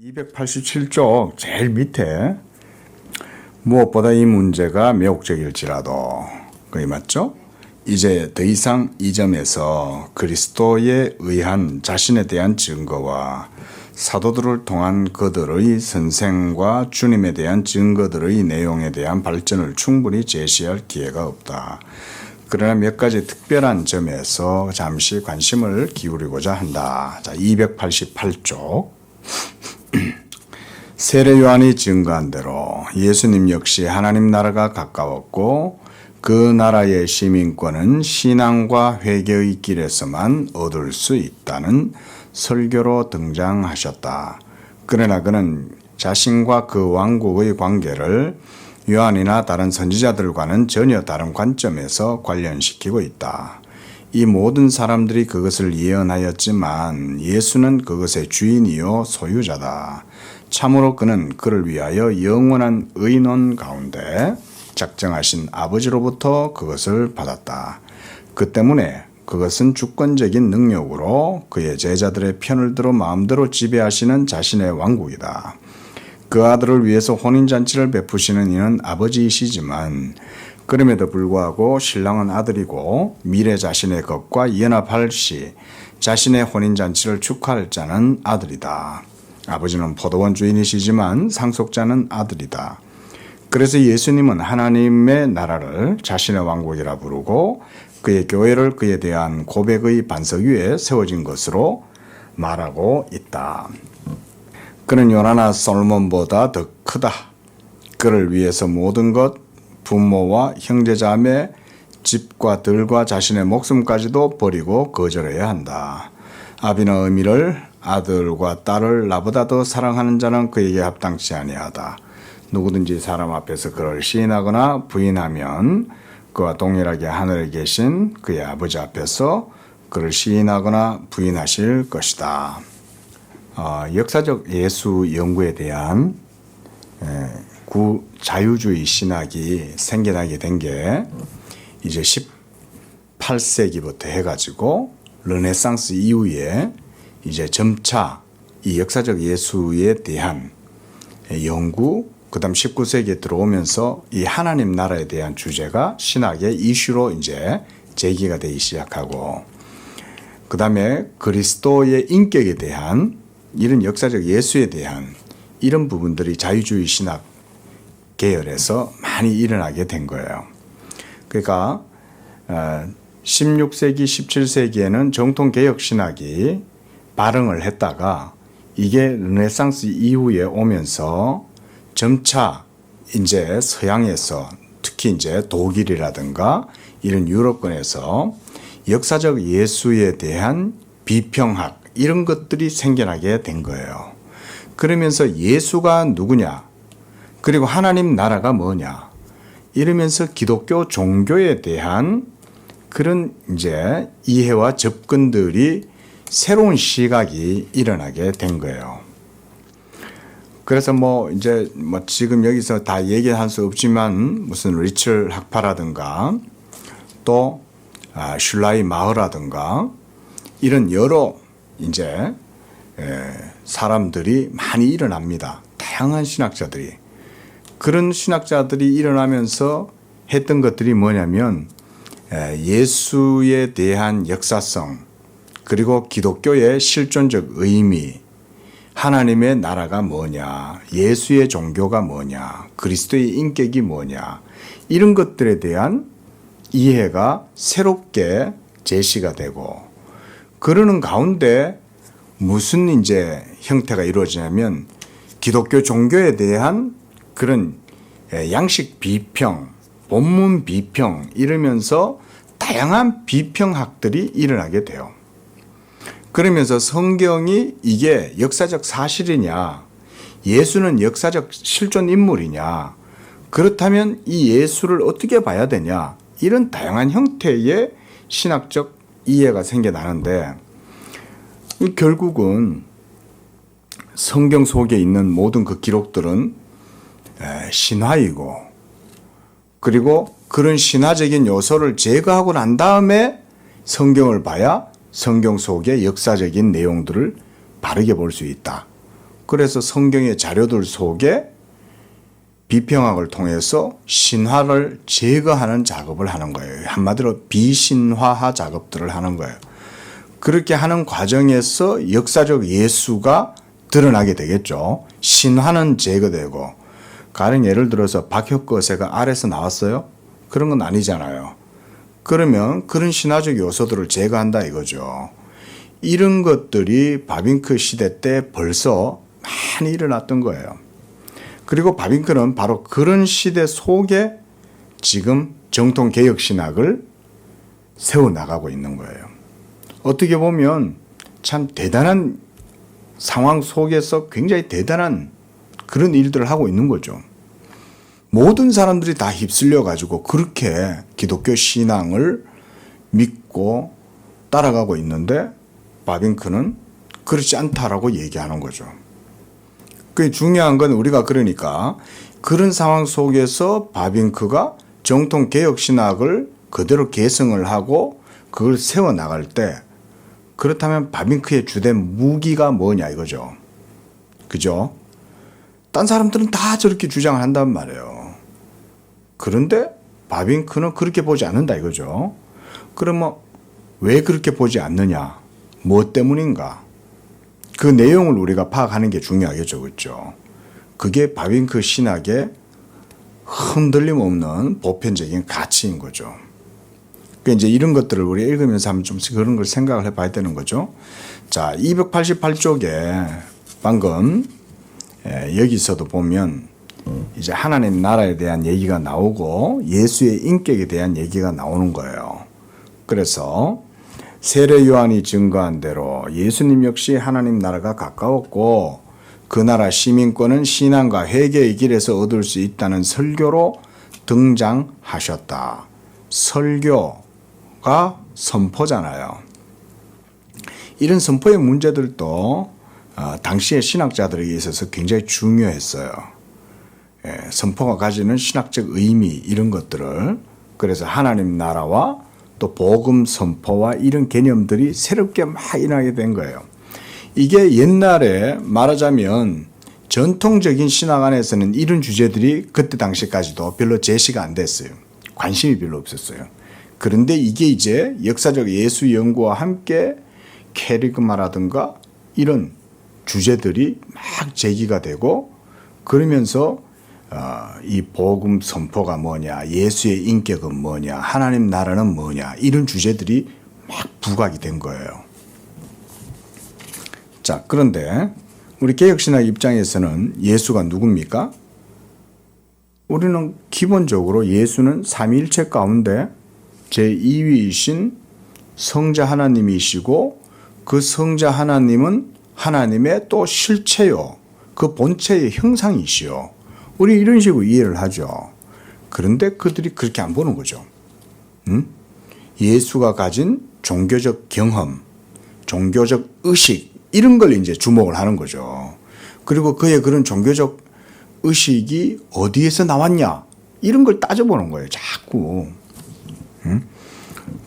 287쪽 제일 밑에 무엇보다 이 문제가 매혹적일지라도 그게 맞죠? 이제 더 이상 이 점에서 그리스도에 의한 자신에 대한 증거와 사도들을 통한 그들의 선생과 주님에 대한 증거들의 내용에 대한 발전을 충분히 제시할 기회가 없다. 그러나 몇 가지 특별한 점에서 잠시 관심을 기울이고자 한다. 자, 288쪽. 세례 요한이 증거한 대로 예수님 역시 하나님 나라가 가까웠고 그 나라의 시민권은 신앙과 회개의 길에서만 얻을 수 있다는 설교로 등장하셨다. 그러나 그는 자신과 그 왕국의 관계를 요한이나 다른 선지자들과는 전혀 다른 관점에서 관련시키고 있다. 이 모든 사람들이 그것을 예언하였지만 예수는 그것의 주인이요 소유자다. 참으로 그는 그를 위하여 영원한 의논 가운데 작정하신 아버지로부터 그것을 받았다. 그 때문에 그것은 주권적인 능력으로 그의 제자들의 편을 들어 마음대로 지배하시는 자신의 왕국이다. 그 아들을 위해서 혼인잔치를 베푸시는 이는 아버지이시지만 그럼에도 불구하고 신랑은 아들이고 미래 자신의 것과 연합할 시 자신의 혼인잔치를 축하할 자는 아들이다. 아버지는 포도원 주인이시지만 상속자는 아들이다. 그래서 예수님은 하나님의 나라를 자신의 왕국이라 부르고 그의 교회를 그에 대한 고백의 반석 위에 세워진 것으로 말하고 있다. 그는 요나나 솔로몬보다 더 크다. 그를 위해서 모든 것, 부모와 형제자매, 집과 들과 자신의 목숨까지도 버리고 거절해야 한다. 아비나 어미를 아들과 딸을 나보다 더 사랑하는 자는 그에게 합당치 아니하다. 누구든지 사람 앞에서 그를 시인하거나 부인하면 그와 동일하게 하늘에 계신 그의 아버지 앞에서 그를 시인하거나 부인하실 것이다. 역사적 예수 연구에 대한 자유주의 신학이 생겨나게 된 게 이제 18세기부터 해가지고 르네상스 이후에 이제 점차 이 역사적 예수에 대한 연구, 그 다음 19세기에 들어오면서 이 하나님 나라에 대한 주제가 신학의 이슈로 이제 제기가 되기 시작하고, 그 다음에 그리스도의 인격에 대한 이런 역사적 예수에 대한 이런 부분들이 자유주의 신학 계열에서 많이 일어나게 된 거예요. 그러니까 16세기, 17세기에는 정통 개혁 신학이 발흥을 했다가 이게 르네상스 이후에 오면서 점차 이제 서양에서 특히 이제 독일이라든가 이런 유럽권에서 역사적 예수에 대한 비평학 이런 것들이 생겨나게 된 거예요. 그러면서 예수가 누구냐? 그리고 하나님 나라가 뭐냐? 이러면서 기독교 종교에 대한 그런 이제 이해와 접근들이 새로운 시각이 일어나게 된 거예요. 그래서 이제 지금 여기서 다 얘기할 수 없지만 무슨 리첼 학파라든가 또 슐라이 마흐라든가 이런 여러 이제 사람들이 많이 일어납니다. 다양한 신학자들이. 그런 신학자들이 일어나면서 했던 것들이 뭐냐면 예수에 대한 역사성, 그리고 기독교의 실존적 의미, 하나님의 나라가 뭐냐, 예수의 종교가 뭐냐, 그리스도의 인격이 뭐냐, 이런 것들에 대한 이해가 새롭게 제시가 되고, 그러는 가운데 무슨 이제 형태가 이루어지냐면 기독교 종교에 대한 그런 양식 비평, 본문 비평 이러면서 다양한 비평학들이 일어나게 돼요. 그러면서 성경이 이게 역사적 사실이냐, 예수는 역사적 실존 인물이냐, 그렇다면 이 예수를 어떻게 봐야 되냐, 이런 다양한 형태의 신학적 이해가 생겨나는데 결국은 성경 속에 있는 모든 그 기록들은 신화이고, 그리고 그런 신화적인 요소를 제거하고 난 다음에 성경을 봐야 성경 속의 역사적인 내용들을 바르게 볼 수 있다. 그래서 성경의 자료들 속에 비평학을 통해서 신화를 제거하는 작업을 하는 거예요. 한마디로 비신화화 작업들을 하는 거예요. 그렇게 하는 과정에서 역사적 예수가 드러나게 되겠죠. 신화는 제거되고, 가령 예를 들어서 박혁거세가 알에서 나왔어요? 그런 건 아니잖아요. 그러면 그런 신화적 요소들을 제거한다 이거죠. 이런 것들이 바빙크 시대 때 벌써 많이 일어났던 거예요. 그리고 바빙크는 바로 그런 시대 속에 지금 정통 개혁 신학을 세워나가고 있는 거예요. 어떻게 보면 참 대단한 상황 속에서 굉장히 대단한 그런 일들을 하고 있는 거죠. 모든 사람들이 다 휩쓸려 가지고 그렇게 기독교 신앙을 믿고 따라가고 있는데 바빙크는 그렇지 않다라고 얘기하는 거죠. 그 중요한 건 우리가 그러니까 그런 상황 속에서 바빙크가 정통 개혁 신학을 그대로 계승을 하고 그걸 세워 나갈 때, 그렇다면 바빙크의 주된 무기가 뭐냐 이거죠. 그죠? 딴 사람들은 다 저렇게 주장을 한단 말이에요. 그런데 바빙크는 그렇게 보지 않는다 이거죠. 그러면 왜 그렇게 보지 않느냐? 뭐 때문인가? 그 내용을 우리가 파악하는 게 중요하겠죠. 그렇죠? 그게 바빙크 신학의 흔들림 없는 보편적인 가치인 거죠. 그러니까 이제 이런 것들을 우리 읽으면서 한번 좀 그런 걸 생각을 해봐야 되는 거죠. 자, 288쪽에 방금 여기서도 보면 이제 하나님 나라에 대한 얘기가 나오고 예수의 인격에 대한 얘기가 나오는 거예요. 그래서 세례 요한이 증거한 대로 예수님 역시 하나님 나라가 가까웠고 그 나라 시민권은 신앙과 회개의 길에서 얻을 수 있다는 설교로 등장하셨다. 설교가 선포잖아요. 이런 선포의 문제들도 당시의 신학자들에게 있어서 굉장히 중요했어요. 선포가 가지는 신학적 의미 이런 것들을, 그래서 하나님 나라와 또 복음 선포와 이런 개념들이 새롭게 막 일어나게 된 거예요. 이게 옛날에 말하자면 전통적인 신학 안에서는 이런 주제들이 그때 당시까지도 별로 제시가 안 됐어요. 관심이 별로 없었어요. 그런데 이게 이제 역사적 예수 연구와 함께 캐리그마라든가 이런 주제들이 막 제기가 되고, 그러면서 이 복음 선포가 뭐냐, 예수의 인격은 뭐냐, 하나님 나라는 뭐냐, 이런 주제들이 막 부각이 된 거예요. 자, 그런데 우리 개혁신학 입장에서는 예수가 누굽니까? 우리는 기본적으로 예수는 삼위일체 가운데 제2위이신 성자 하나님이시고, 그 성자 하나님은 하나님의 또 실체요, 그 본체의 형상이시요. 우리 이런 식으로 이해를 하죠. 그런데 그들이 그렇게 안 보는 거죠. 예수가 가진 종교적 경험, 종교적 의식 이런 걸 이제 주목을 하는 거죠. 그리고 그의 그런 종교적 의식이 어디에서 나왔냐 이런 걸 따져보는 거예요. 자꾸.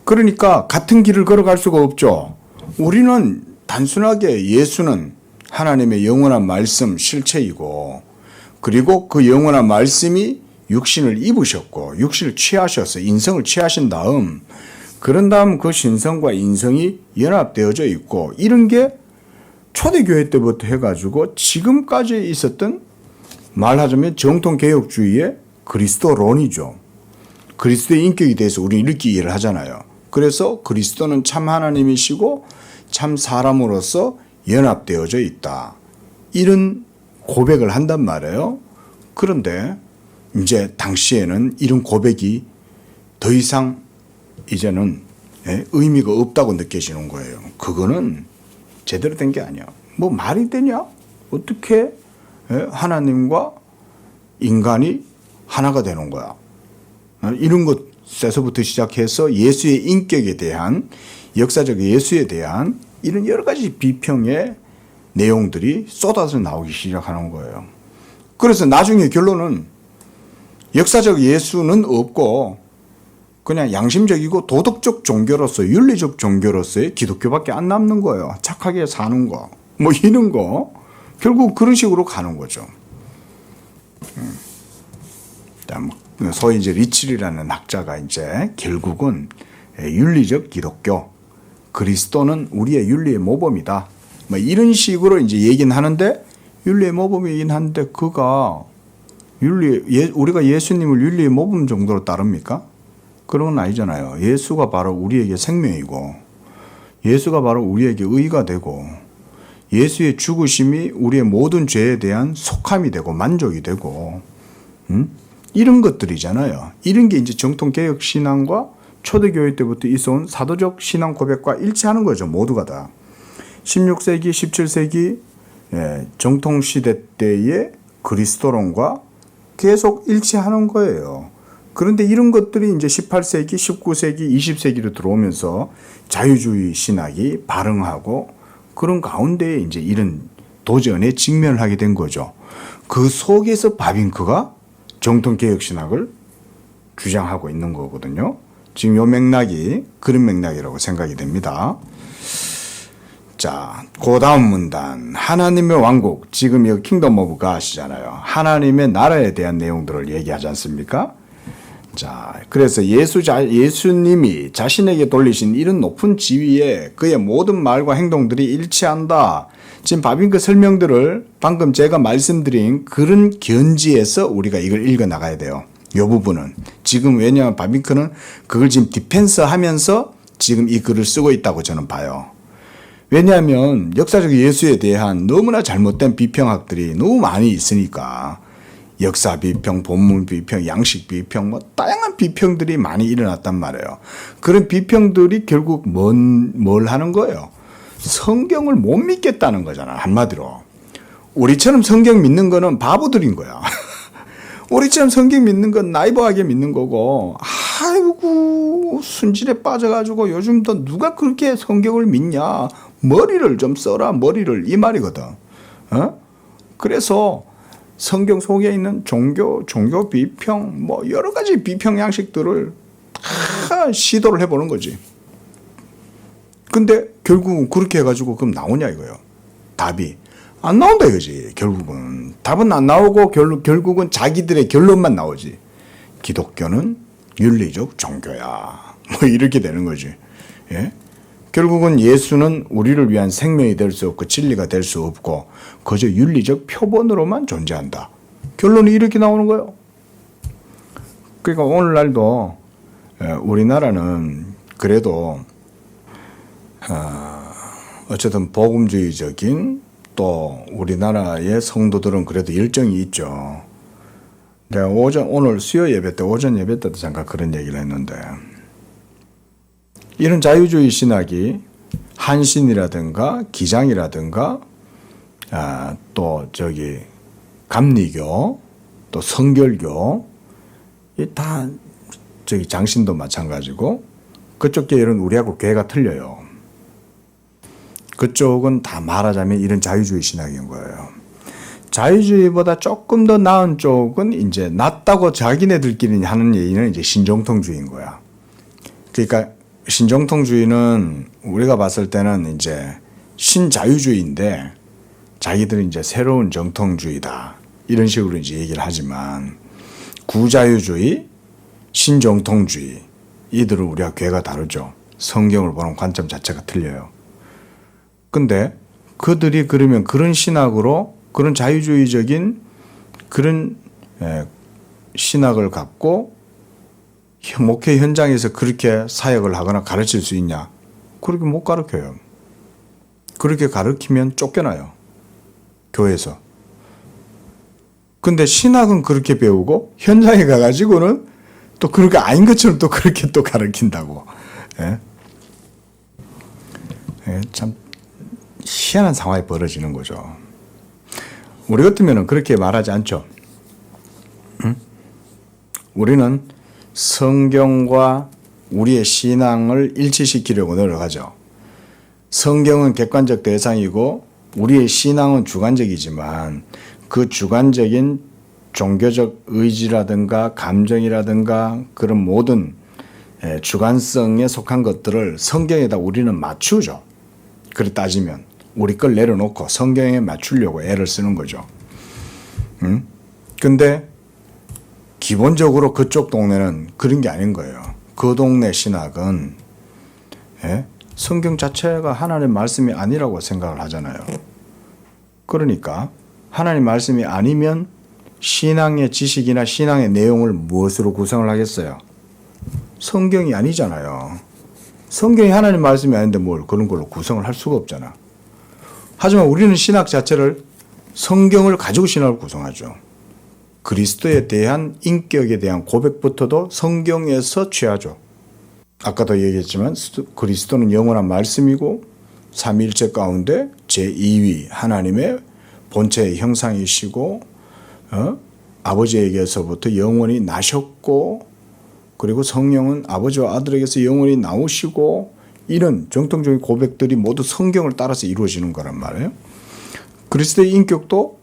그러니까 같은 길을 걸어갈 수가 없죠. 우리는 단순하게 예수는 하나님의 영원한 말씀 실체이고, 그리고 그 영원한 말씀이 육신을 입으셨고 육신을 취하셔서 인성을 취하신 다음, 그런 다음 그 신성과 인성이 연합되어져 있고, 이런 게 초대교회 때부터 해가지고 지금까지 있었던, 말하자면 정통개혁주의의 그리스도론이죠. 그리스도의 인격에 대해서 우리는 이렇게 이해를 하잖아요. 그래서 그리스도는 참 하나님이시고 참 사람으로서 연합되어져 있다, 이런 고백을 한단 말이에요. 그런데 이제 당시에는 이런 고백이 더 이상 이제는 의미가 없다고 느껴지는 거예요. 그거는 제대로 된 게 아니야. 뭐 말이 되냐? 어떻게 하나님과 인간이 하나가 되는 거야? 이런 것에서부터 시작해서 예수의 인격에 대한, 역사적 예수에 대한 이런 여러 가지 비평의 내용들이 쏟아져 나오기 시작하는 거예요. 그래서 나중에 결론은 역사적 예수는 없고 그냥 양심적이고 도덕적 종교로서, 윤리적 종교로서의 기독교밖에 안 남는 거예요. 착하게 사는 거, 뭐 이런 거. 결국 그런 식으로 가는 거죠. 소위 이제 리칠이라는 학자가 이제 결국은 윤리적 기독교, 그리스도는 우리의 윤리의 모범이다. 뭐 이런 식으로 이제 얘기는 하는데, 윤리의 모범이긴 한데 그가 우리가 예수님을 윤리의 모범 정도로 따릅니까? 그런 건 아니잖아요. 예수가 바로 우리에게 생명이고, 예수가 바로 우리에게 의가 되고, 예수의 죽으심이 우리의 모든 죄에 대한 속함이 되고 만족이 되고, 이런 것들이잖아요. 이런 게 이제 정통 개혁 신앙과 초대교회 때부터 있어온 사도적 신앙 고백과 일치하는 거죠. 모두가 다. 16세기, 17세기 정통 시대 때의 그리스도론과 계속 일치하는 거예요. 그런데 이런 것들이 이제 18세기, 19세기, 20세기로 들어오면서 자유주의 신학이 발흥하고 그런 가운데에 이제 이런 도전에 직면을 하게 된 거죠. 그 속에서 바빙크가 정통 개혁 신학을 주장하고 있는 거거든요. 지금 요 맥락이 그런 맥락이라고 생각이 됩니다. 자, 그 다음 문단. 하나님의 왕국. 지금 여기 킹덤 오브 갓이잖아요. 하나님의 나라에 대한 내용들을 얘기하지 않습니까? 자, 그래서 예수님이 자신에게 돌리신 이런 높은 지위에 그의 모든 말과 행동들이 일치한다. 지금 바빙크 설명들을 방금 제가 말씀드린 그런 견지에서 우리가 이걸 읽어 나가야 돼요. 이 부분은. 지금 왜냐하면 바빙크는 그걸 지금 디펜스 하면서 지금 이 글을 쓰고 있다고 저는 봐요. 왜냐하면 역사적 예수에 대한 너무나 잘못된 비평학들이 너무 많이 있으니까 역사 비평, 본문 비평, 양식 비평, 뭐 다양한 비평들이 많이 일어났단 말이에요. 그런 비평들이 결국 뭘 하는 거예요? 성경을 못 믿겠다는 거잖아. 한마디로. 우리처럼 성경 믿는 거는 바보들인 거야. 우리처럼 성경 믿는 건 나이버하게 믿는 거고, 아이고 순진에 빠져가지고 요즘 또 누가 그렇게 성경을 믿냐. 머리를 좀 써라. 머리를. 이 말이거든. 그래서 성경 속에 있는 종교 비평, 뭐 여러 가지 비평 양식들을 다 시도를 해보는 거지. 근데 결국은 그렇게 해가지고 그럼 나오냐 이거예요. 답이 안 나온다 이거지. 결국은 답은 안 나오고 결국은 자기들의 결론만 나오지. 기독교는 윤리적 종교야. 뭐 이렇게 되는 거지. 예? 결국은 예수는 우리를 위한 생명이 될 수 없고 진리가 될 수 없고 그저 윤리적 표본으로만 존재한다. 결론이 이렇게 나오는 거예요. 그러니까 오늘날도 우리나라는 그래도 어쨌든 복음주의적인 또 우리나라의 성도들은 그래도 열정이 있죠. 내가 오늘 수요 예배 때 오전 예배 때도 잠깐 그런 얘기를 했는데 이런 자유주의 신학이 한신이라든가 기장이라든가 또 감리교 또 성결교 이 다 장신도 마찬가지고 그쪽 계열은 우리하고 괴가 틀려요. 그쪽은 다 말하자면 이런 자유주의 신학인 거예요. 자유주의보다 조금 더 나은 쪽은 이제 낫다고 자기네들끼리 하는 얘기는 이제 신정통주의인 거야. 그러니까 신정통주의는 우리가 봤을 때는 이제 신자유주의인데 자기들은 이제 새로운 정통주의다. 이런 식으로 이제 얘기를 하지만 구자유주의, 신정통주의 이들은 우리가 괴가 다르죠. 성경을 보는 관점 자체가 틀려요. 근데 그들이 그러면 그런 신학으로 그런 자유주의적인 그런 신학을 갖고 목회 현장에서 그렇게 사역을 하거나 가르칠 수 있냐? 그렇게 못 가르쳐요. 그렇게 가르치면 쫓겨나요. 교회에서. 근데 신학은 그렇게 배우고 현장에 가가지고는 또 그렇게 아닌 것처럼 또 그렇게 또 가르친다고. 참 희한한 상황이 벌어지는 거죠. 우리 같으면 그렇게 말하지 않죠. 응? 우리는 성경과 우리의 신앙을 일치시키려고 노력하죠. 성경은 객관적 대상이고 우리의 신앙은 주관적이지만 그 주관적인 종교적 의지라든가 감정이라든가 그런 모든 주관성에 속한 것들을 성경에다 우리는 맞추죠. 그래 따지면 우리 걸 내려놓고 성경에 맞추려고 애를 쓰는 거죠. 근데 기본적으로 그쪽 동네는 그런 게 아닌 거예요. 그 동네 신학은 성경 자체가 하나님의 말씀이 아니라고 생각을 하잖아요. 그러니까 하나님 말씀이 아니면 신앙의 지식이나 신앙의 내용을 무엇으로 구성을 하겠어요? 성경이 아니잖아요. 성경이 하나님 말씀이 아닌데 뭘 그런 걸로 구성을 할 수가 없잖아. 하지만 우리는 신학 자체를 성경을 가지고 신학을 구성하죠. 그리스도에 대한 인격에 대한 고백부터도 성경에서 취하죠. 아까도 얘기했지만 그리스도는 영원한 말씀이고 삼위일체 가운데 제2위 하나님의 본체의 형상이시고 아버지에게서부터 영원히 나셨고 그리고 성령은 아버지와 아들에게서 영원히 나오시고 이런 정통적인 고백들이 모두 성경을 따라서 이루어지는 거란 말이에요. 그리스도의 인격도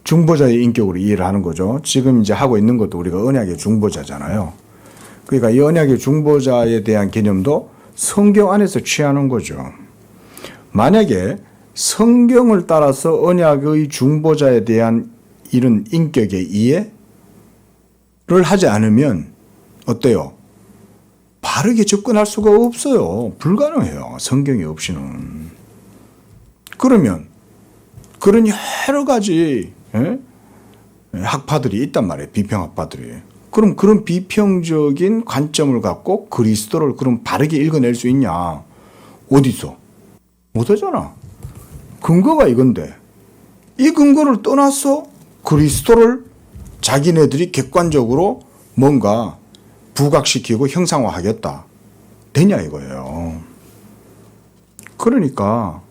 중보자의 인격으로 이해를 하는 거죠. 지금 이제 하고 있는 것도 우리가 언약의 중보자잖아요. 그러니까 이 언약의 중보자에 대한 개념도 성경 안에서 취하는 거죠. 만약에 성경을 따라서 언약의 중보자에 대한 이런 인격의 이해를 하지 않으면 어때요? 바르게 접근할 수가 없어요. 불가능해요. 성경이 없이는. 그러면 그런 여러 가지 학파들이 있단 말이에요. 비평학파들이. 그럼 그런 비평적인 관점을 갖고 그리스도를 그럼 바르게 읽어낼 수 있냐? 어디서? 못하잖아. 근거가 이건데 이 근거를 떠나서 그리스도를 자기네들이 객관적으로 뭔가 부각시키고 형상화하겠다. 되냐 이거예요. 그러니까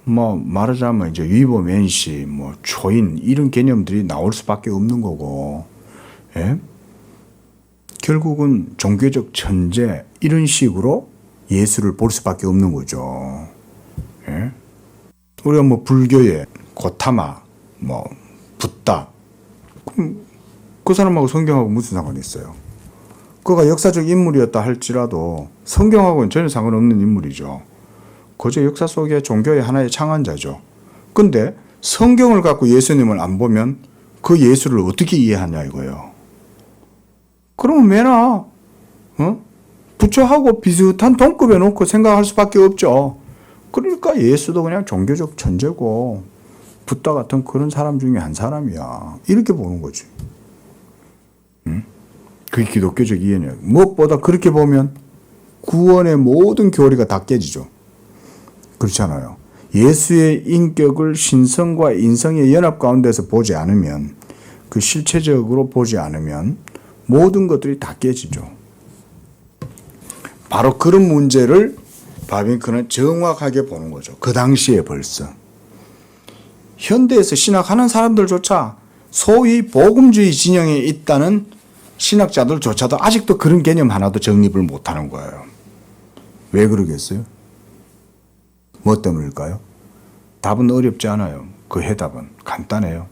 뭐 말하자면 이제 위보 맨시, 뭐 초인 이런 개념들이 나올 수밖에 없는 거고, 결국은 종교적 천재 이런 식으로 예수를 볼 수밖에 없는 거죠. 우리가 뭐 불교의 고타마, 뭐 붓다, 그럼 그 사람하고 성경하고 무슨 상관이 있어요? 그가 역사적 인물이었다 할지라도 성경하고는 전혀 상관없는 인물이죠. 거저 역사 속의 종교의 하나의 창안자죠. 근데 성경을 갖고 예수님을 안 보면 그 예수를 어떻게 이해하냐 이거예요. 그러면 매나 부처하고 비슷한 동급에 놓고 생각할 수밖에 없죠. 그러니까 예수도 그냥 종교적 천재고 붓다 같은 그런 사람 중에 한 사람이야. 이렇게 보는 거지. 그게 기독교적 이해냐. 무엇보다 그렇게 보면 구원의 모든 교리가 다 깨지죠. 그렇잖아요. 예수의 인격을 신성과 인성의 연합 가운데서 보지 않으면, 그 실체적으로 보지 않으면 모든 것들이 다 깨지죠. 바로 그런 문제를 바빙크는 정확하게 보는 거죠. 그 당시에 벌써. 현대에서 신학하는 사람들조차 소위 복음주의 진영에 있다는 신학자들조차도 아직도 그런 개념 하나도 정립을 못하는 거예요. 왜 그러겠어요? 뭐 때문일까요? 답은 어렵지 않아요. 그 해답은 간단해요.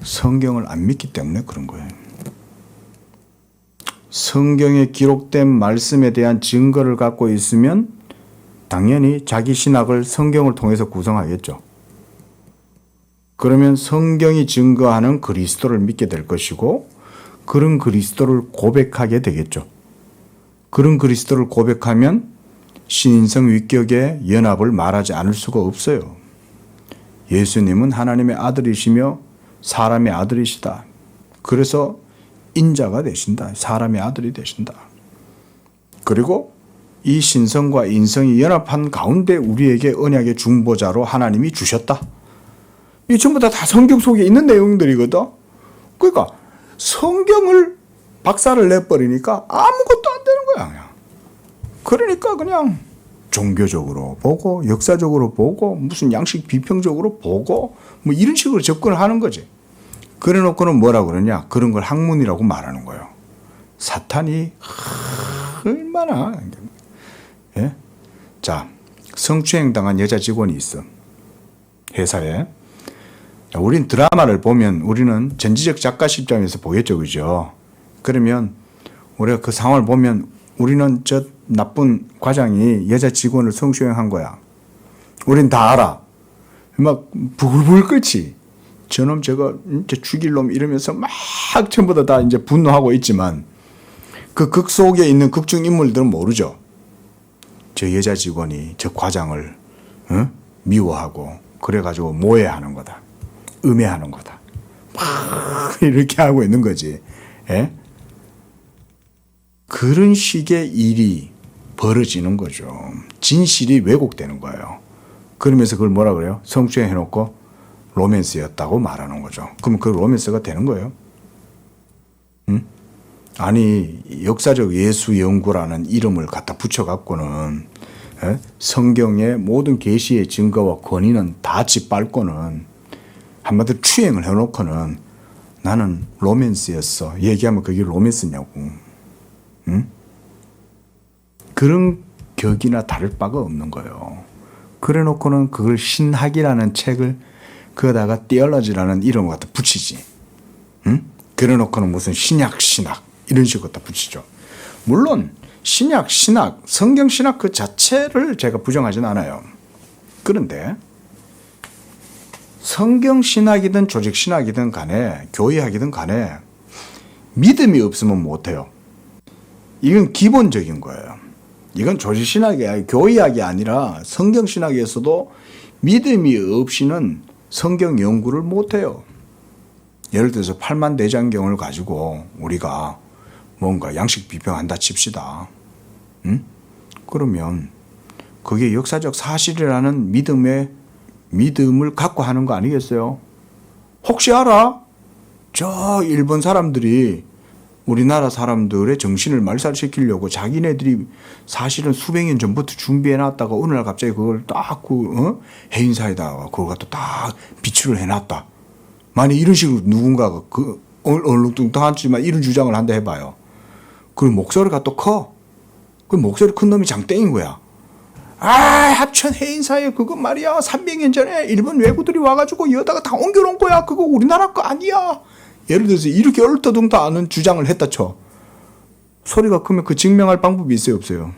성경을 안 믿기 때문에 그런 거예요. 성경에 기록된 말씀에 대한 증거를 갖고 있으면 당연히 자기 신학을 성경을 통해서 구성하겠죠. 그러면 성경이 증거하는 그리스도를 믿게 될 것이고 그런 그리스도를 고백하게 되겠죠. 그런 그리스도를 고백하면 신인성 위격의 연합을 말하지 않을 수가 없어요. 예수님은 하나님의 아들이시며 사람의 아들이시다. 그래서 인자가 되신다. 사람의 아들이 되신다. 그리고 이 신성과 인성이 연합한 가운데 우리에게 언약의 중보자로 하나님이 주셨다. 이 전부 다 성경 속에 있는 내용들이거든. 그러니까 성경을 박살을 내버리니까 아무것도 안 되는 거야. 그냥. 그러니까 그냥 종교적으로 보고 역사적으로 보고 무슨 양식 비평적으로 보고 뭐 이런 식으로 접근을 하는 거지. 그래 놓고는 뭐라 그러냐. 그런 걸 학문이라고 말하는 거예요. 사탄이 얼마나. 예? 자, 성추행 당한 여자 직원이 있어. 회사에. 우린 드라마를 보면 우리는 전지적 작가 시점에서 보겠죠. 그죠? 그러면 우리가 그 상황을 보면 우리는 저 나쁜 과장이 여자 직원을 성추행한 거야. 우린 다 알아. 막 불불 끓지. 저놈 저거 진짜 죽일 놈 이러면서 막 전부 다 이제 분노하고 있지만 그 극 속에 있는 극중 인물들은 모르죠. 저 여자 직원이 저 과장을 미워하고 그래가지고 모해하는 거다. 음해하는 거다. 막 이렇게 하고 있는 거지. 예? 그런 식의 일이 벌어지는 거죠. 진실이 왜곡되는 거예요. 그러면서 그걸 뭐라 그래요? 성추행 해놓고 로맨스였다고 말하는 거죠. 그럼 그 로맨스가 되는 거예요? 응? 아니 역사적 예수 연구라는 이름을 갖다 붙여갖고는 성경의 모든 계시의 증거와 권위는 다 짓밟고는 한마디로 추행을 해놓고는 나는 로맨스였어. 얘기하면 그게 로맨스냐고. 응? 그런 격이나 다를 바가 없는 거예요. 그래 놓고는 그걸 신학이라는 책을 그거다가 띠얼러지라는 이름을 갖다 붙이지. 응? 그래 놓고는 무슨 신약 이런 식으로 갖다 붙이죠. 물론 신약 신학, 성경 신학 그 자체를 제가 부정하진 않아요. 그런데 성경 신학이든 조직 신학이든 간에 교회학이든 간에 믿음이 없으면 못해요. 이건 기본적인 거예요. 이건 조직 신학이 교회학이 아니라 성경 신학에서도 믿음이 없이는 성경 연구를 못해요. 예를 들어서 팔만대장경을 가지고 우리가 뭔가 양식 비평한다 칩시다. 응? 그러면 그게 역사적 사실이라는 믿음을 갖고 하는 거 아니겠어요? 혹시 알아? 저 일본 사람들이 우리나라 사람들의 정신을 말살시키려고 자기네들이 사실은 수백 년 전부터 준비해놨다가 어느 날 갑자기 그걸 딱 해인사에다가 그걸 갖다 딱 비추를 해놨다. 만약 이런 식으로 누군가가 얼룩뚱땅하지만 이런 주장을 한다 해봐요. 그럼 목소리가 또 커. 그 목소리 큰 놈이 장땡인 거야. 합천 해인사에 그거 말이야 300년 전에 일본 외구들이 와가지고 여다가 다 옮겨놓은 거야. 그거 우리나라 거 아니야. 예를 들어서 이렇게 얼토당토하는 주장을 했다 쳐. 소리가 크면 그 증명할 방법이 있어요 없어요?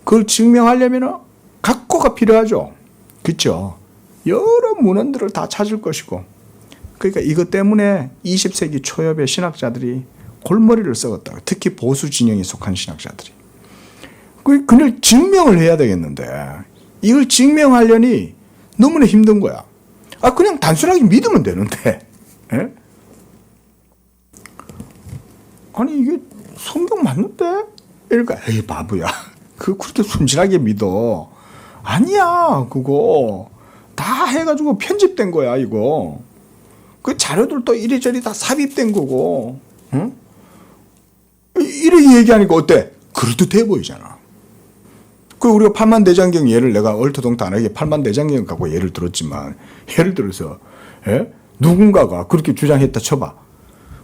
그걸 증명하려면 각고가 필요하죠. 그렇죠? 여러 문헌들을 다 찾을 것이고. 그러니까 이것 때문에 20세기 초엽의 신학자들이 골머리를 썩었다. 특히 보수 진영에 속한 신학자들이. 그걸 증명을 해야 되겠는데 이걸 증명하려니 너무나 힘든 거야. 그냥 단순하게 믿으면 되는데. 에? 아니 이게 성경 맞는데? 이러니까 에이 바보야. 그렇게 순진하게 믿어. 아니야 그거 다 해가지고 편집된 거야 이거. 그 자료들도 이리저리 다 삽입된 거고. 응? 이렇게 얘기하니까 어때? 그럴듯해 보이잖아. 그 우리가 팔만대장경 예를 내가 얼토당토안하게 팔만대장경 갖고 예를 들었지만 예를 들어서 누군가가 그렇게 주장했다 쳐봐.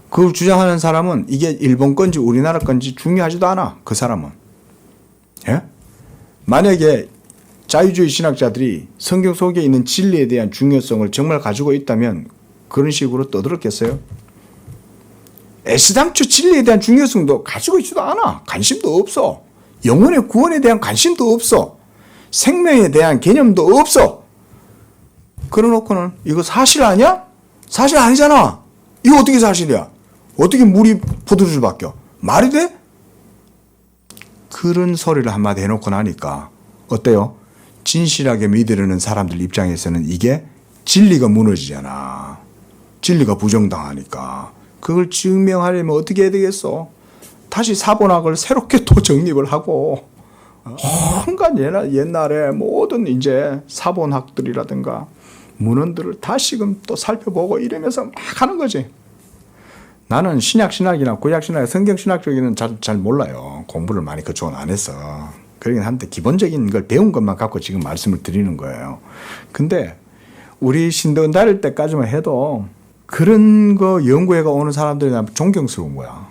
그 주장하는 사람은 이게 일본 건지 우리나라 건지 중요하지도 않아. 그 사람은. 만약에 자유주의 신학자들이 성경 속에 있는 진리에 대한 중요성을 정말 가지고 있다면 그런 식으로 떠들었겠어요? 애시당초 진리에 대한 중요성도 가지고 있지도 않아. 관심도 없어. 영혼의 구원에 대한 관심도 없어. 생명에 대한 개념도 없어. 그래놓고는 이거 사실 아니야? 사실 아니잖아. 이거 어떻게 사실이야? 어떻게 물이 포도주로 바뀌어? 말이 돼? 그런 소리를 한마디 해놓고 나니까 어때요? 진실하게 믿으려는 사람들 입장에서는 이게 진리가 무너지잖아. 진리가 부정당하니까. 그걸 증명하려면 어떻게 해야 되겠어? 다시 사본학을 새롭게 또 정립을 하고 온갖 옛날에 모든 이제 사본학들이라든가 문헌들을 다시금 또 살펴보고 이러면서 막 하는 거지. 나는 신약신학이나 구약신학, 성경신학 쪽에는 잘 몰라요. 공부를 많이 그쪽은 안 했어. 그러긴 한데 기본적인 걸 배운 것만 갖고 지금 말씀을 드리는 거예요. 근데 우리 신도원 다닐 때까지만 해도 그런 거 연구해가 오는 사람들이 난 존경스러운 거야.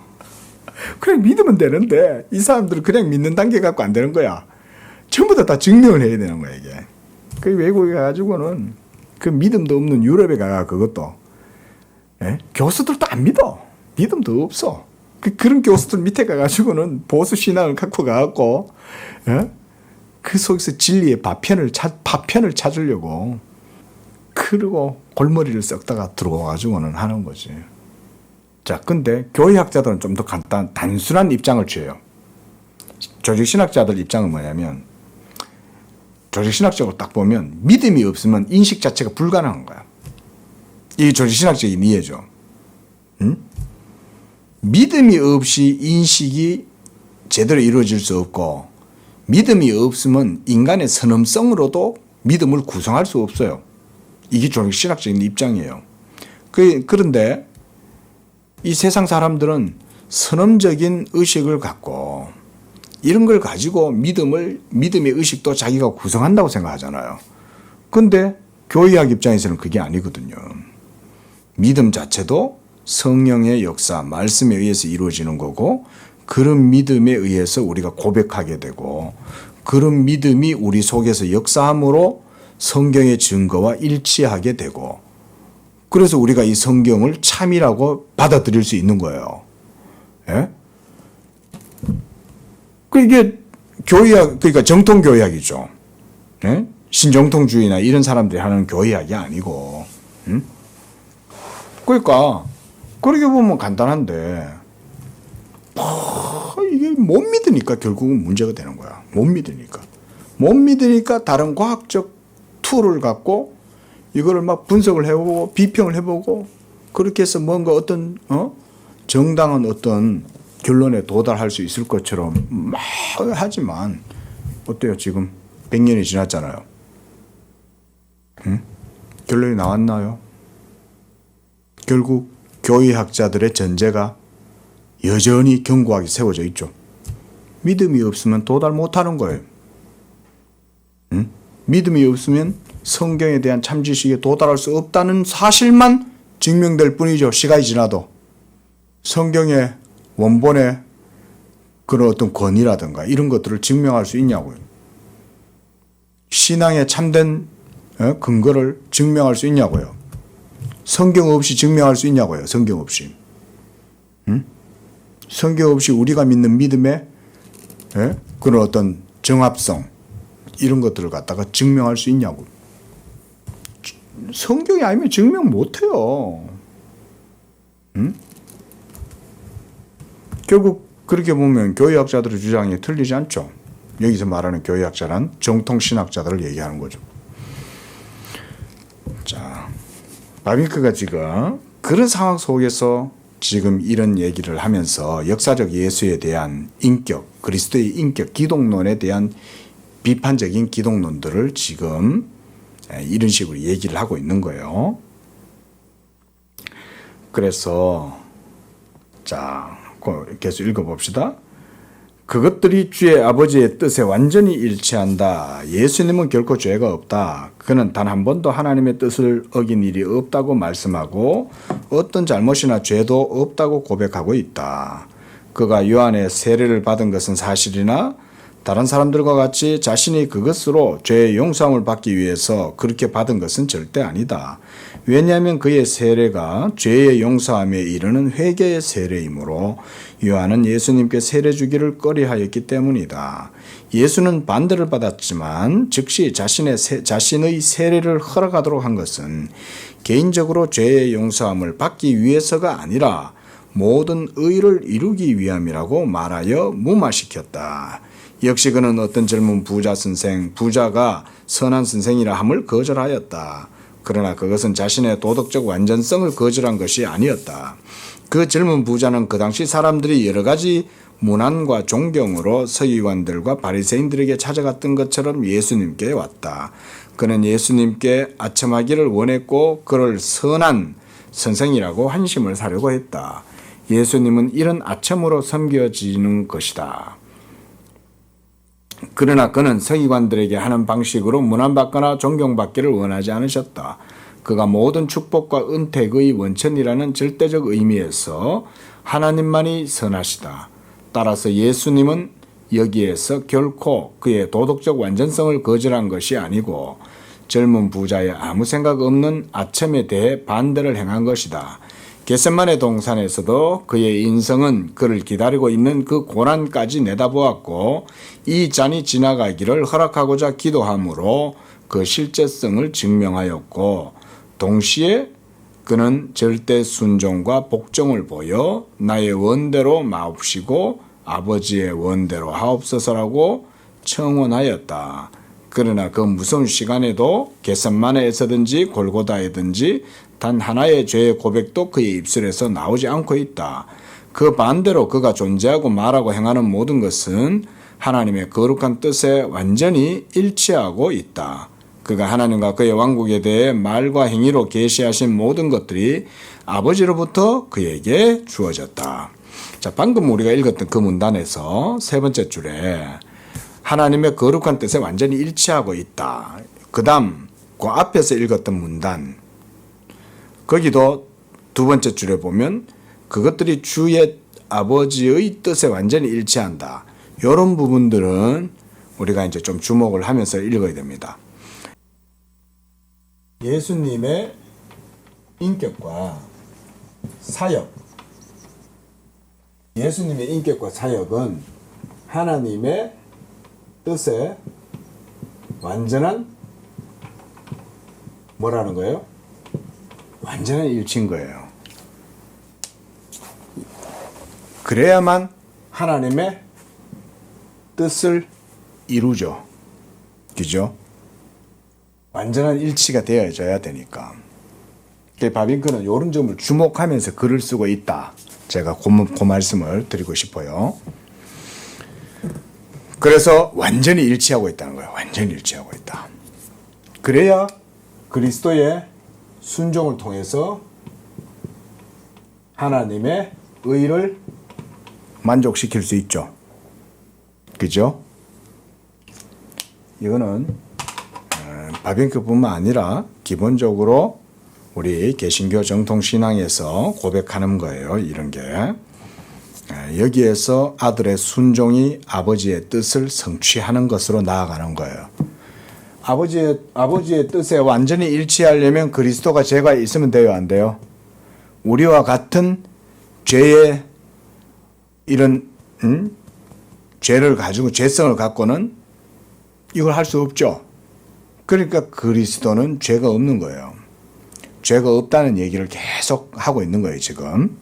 그냥 믿으면 되는데 이 사람들은 그냥 믿는 단계 갖고 안 되는 거야. 전부 다 증명을 해야 되는 거야 이게. 그 외국에 가가지고는 그 믿음도 없는 유럽에 가가 그것도 교수들도 안 믿어. 믿음도 없어. 그런 교수들 밑에 가가지고는 보수 신앙을 갖고 가갖고 그 속에서 진리의 파편을 찾으려고 그리고 골머리를 썩다가 들어와가지고는 하는 거지. 자, 근데 교회학자들은 좀 더 단순한 입장을 취해요. 조직신학자들 입장은 뭐냐면, 조직신학적으로 딱 보면 믿음이 없으면 인식 자체가 불가능한 거야. 이게 조직신학적인 이해죠. 응? 믿음이 없이 인식이 제대로 이루어질 수 없고, 믿음이 없으면 인간의 선험성으로도 믿음을 구성할 수 없어요. 이게 조직신학적인 입장이에요. 그런데 이 세상 사람들은 선험적인 의식을 갖고 이런 걸 가지고 믿음의 의식도 자기가 구성한다고 생각하잖아요. 근데 교회학 입장에서는 그게 아니거든요. 믿음 자체도 성령의 역사, 말씀에 의해서 이루어지는 거고, 그런 믿음에 의해서 우리가 고백하게 되고, 그런 믿음이 우리 속에서 역사함으로 성경의 증거와 일치하게 되고, 그래서 우리가 이 성경을 참이라고 받아들일 수 있는 거예요. 예? 이게 교회학, 그러니까 정통교회학이죠. 예? 신정통주의나 이런 사람들이 하는 교회학이 아니고, 그러니까 그렇게 보면 간단한데, 이게 못 믿으니까 결국은 문제가 되는 거야. 못 믿으니까 다른 과학적 툴을 갖고 이거를 막 분석을 해보고 비평을 해보고, 그렇게 해서 뭔가 어떤 정당한 어떤 결론에 도달할 수 있을 것처럼 막 하지만, 어때요? 지금 100년이 지났잖아요. 결론이 나왔나요? 결국 교회학자들의 전제가 여전히 견고하게 세워져 있죠. 믿음이 없으면 도달 못하는 거예요. 믿음이 없으면 성경에 대한 참지식에 도달할 수 없다는 사실만 증명될 뿐이죠. 시간이 지나도. 성경의 원본의 그런 어떤 권위라든가 이런 것들을 증명할 수 있냐고요. 신앙의 참된 근거를 증명할 수 있냐고요. 성경 없이 증명할 수 있냐고요. 성경 없이. 성경 없이 우리가 믿는 믿음의 그런 어떤 정합성, 이런 것들을 갖다가 증명할 수 있냐고. 성경이 아니면 증명 못해요. 결국 그렇게 보면 교회학자들의 주장이 틀리지 않죠. 여기서 말하는 교회학자란 정통신학자들을 얘기하는 거죠. 자, 바빙크가 지금 그런 상황 속에서 지금 이런 얘기를 하면서 역사적 예수에 대한 인격, 그리스도의 인격, 기독론에 대한 비판적인 기독론들을 지금 이런 식으로 얘기를 하고 있는 거예요. 그래서 자, 계속 읽어봅시다. 그것들이 주의 아버지의 뜻에 완전히 일치한다. 예수님은 결코 죄가 없다. 그는 단 한 번도 하나님의 뜻을 어긴 일이 없다고 말씀하고 어떤 잘못이나 죄도 없다고 고백하고 있다. 그가 요한의 세례를 받은 것은 사실이나 다른 사람들과 같이 자신이 그것으로 죄의 용서함을 받기 위해서 그렇게 받은 것은 절대 아니다. 왜냐하면 그의 세례가 죄의 용서함에 이르는 회개의 세례이므로 요한은 예수님께 세례 주기를 꺼리하였기 때문이다. 예수는 반대를 받았지만 즉시 자신의 세례를 허락하도록 한 것은 개인적으로 죄의 용서함을 받기 위해서가 아니라 모든 의를 이루기 위함이라고 말하여 무마시켰다. 역시 그는 어떤 젊은 부자가 선한 선생이라 함을 거절하였다. 그러나 그것은 자신의 도덕적 완전성을 거절한 것이 아니었다. 그 젊은 부자는 그 당시 사람들이 여러 가지 문안과 존경으로 서기관들과 바리새인들에게 찾아갔던 것처럼 예수님께 왔다. 그는 예수님께 아첨하기를 원했고 그를 선한 선생이라고 한심을 사려고 했다. 예수님은 이런 아첨으로 섬겨지는 것이다. 그러나 그는 서기관들에게 하는 방식으로 문안받거나 존경받기를 원하지 않으셨다. 그가 모든 축복과 은택의 원천이라는 절대적 의미에서 하나님만이 선하시다. 따라서 예수님은 여기에서 결코 그의 도덕적 완전성을 거절한 것이 아니고 젊은 부자의 아무 생각 없는 아첨에 대해 반대를 행한 것이다. 겟세마네 동산에서도 그의 인성은 그를 기다리고 있는 그 고난까지 내다보았고 이 잔이 지나가기를 허락하고자 기도함으로 그 실제성을 증명하였고 동시에 그는 절대 순종과 복종을 보여 나의 원대로 마옵시고 아버지의 원대로 하옵소서라고 청원하였다. 그러나 그 무서운 시간에도 겟세마네에서든지 골고다에든지 단 하나의 죄의 고백도 그의 입술에서 나오지 않고 있다. 그 반대로 그가 존재하고 말하고 행하는 모든 것은 하나님의 거룩한 뜻에 완전히 일치하고 있다. 그가 하나님과 그의 왕국에 대해 말과 행위로 계시하신 모든 것들이 아버지로부터 그에게 주어졌다. 자, 방금 우리가 읽었던 그 문단에서 세 번째 줄에 하나님의 거룩한 뜻에 완전히 일치하고 있다. 그 다음 그 앞에서 읽었던 문단 거기도 두 번째 줄에 보면 그것들이 주의 아버지의 뜻에 완전히 일치한다. 이런 부분들은 우리가 이제 좀 주목을 하면서 읽어야 됩니다. 예수님의 인격과 사역. 예수님의 인격과 사역은 하나님의 뜻에 완전한 뭐라는 거예요? 완전한 일치인 거예요. 그래야만 하나님의 뜻을 이루죠. 그죠? 완전한 일치가 되어져야 되니까. 바빙크는 이런 점을 주목하면서 글을 쓰고 있다. 제가 그 말씀을 드리고 싶어요. 그래서 완전히 일치하고 있다는 거예요. 완전히 일치하고 있다. 그래야 그리스도의 순종을 통해서 하나님의 의를 만족시킬 수 있죠. 그죠? 이거는 바빙크뿐만 아니라 기본적으로 우리 개신교 정통신앙에서 고백하는 거예요. 이런 게. 여기에서 아들의 순종이 아버지의 뜻을 성취하는 것으로 나아가는 거예요. 아버지의 뜻에 완전히 일치하려면 그리스도가 죄가 있으면 돼요, 안 돼요? 우리와 같은 죄의 이런 죄를 가지고 죄성을 갖고는 이걸 할 수 없죠. 그러니까 그리스도는 죄가 없는 거예요. 죄가 없다는 얘기를 계속 하고 있는 거예요, 지금.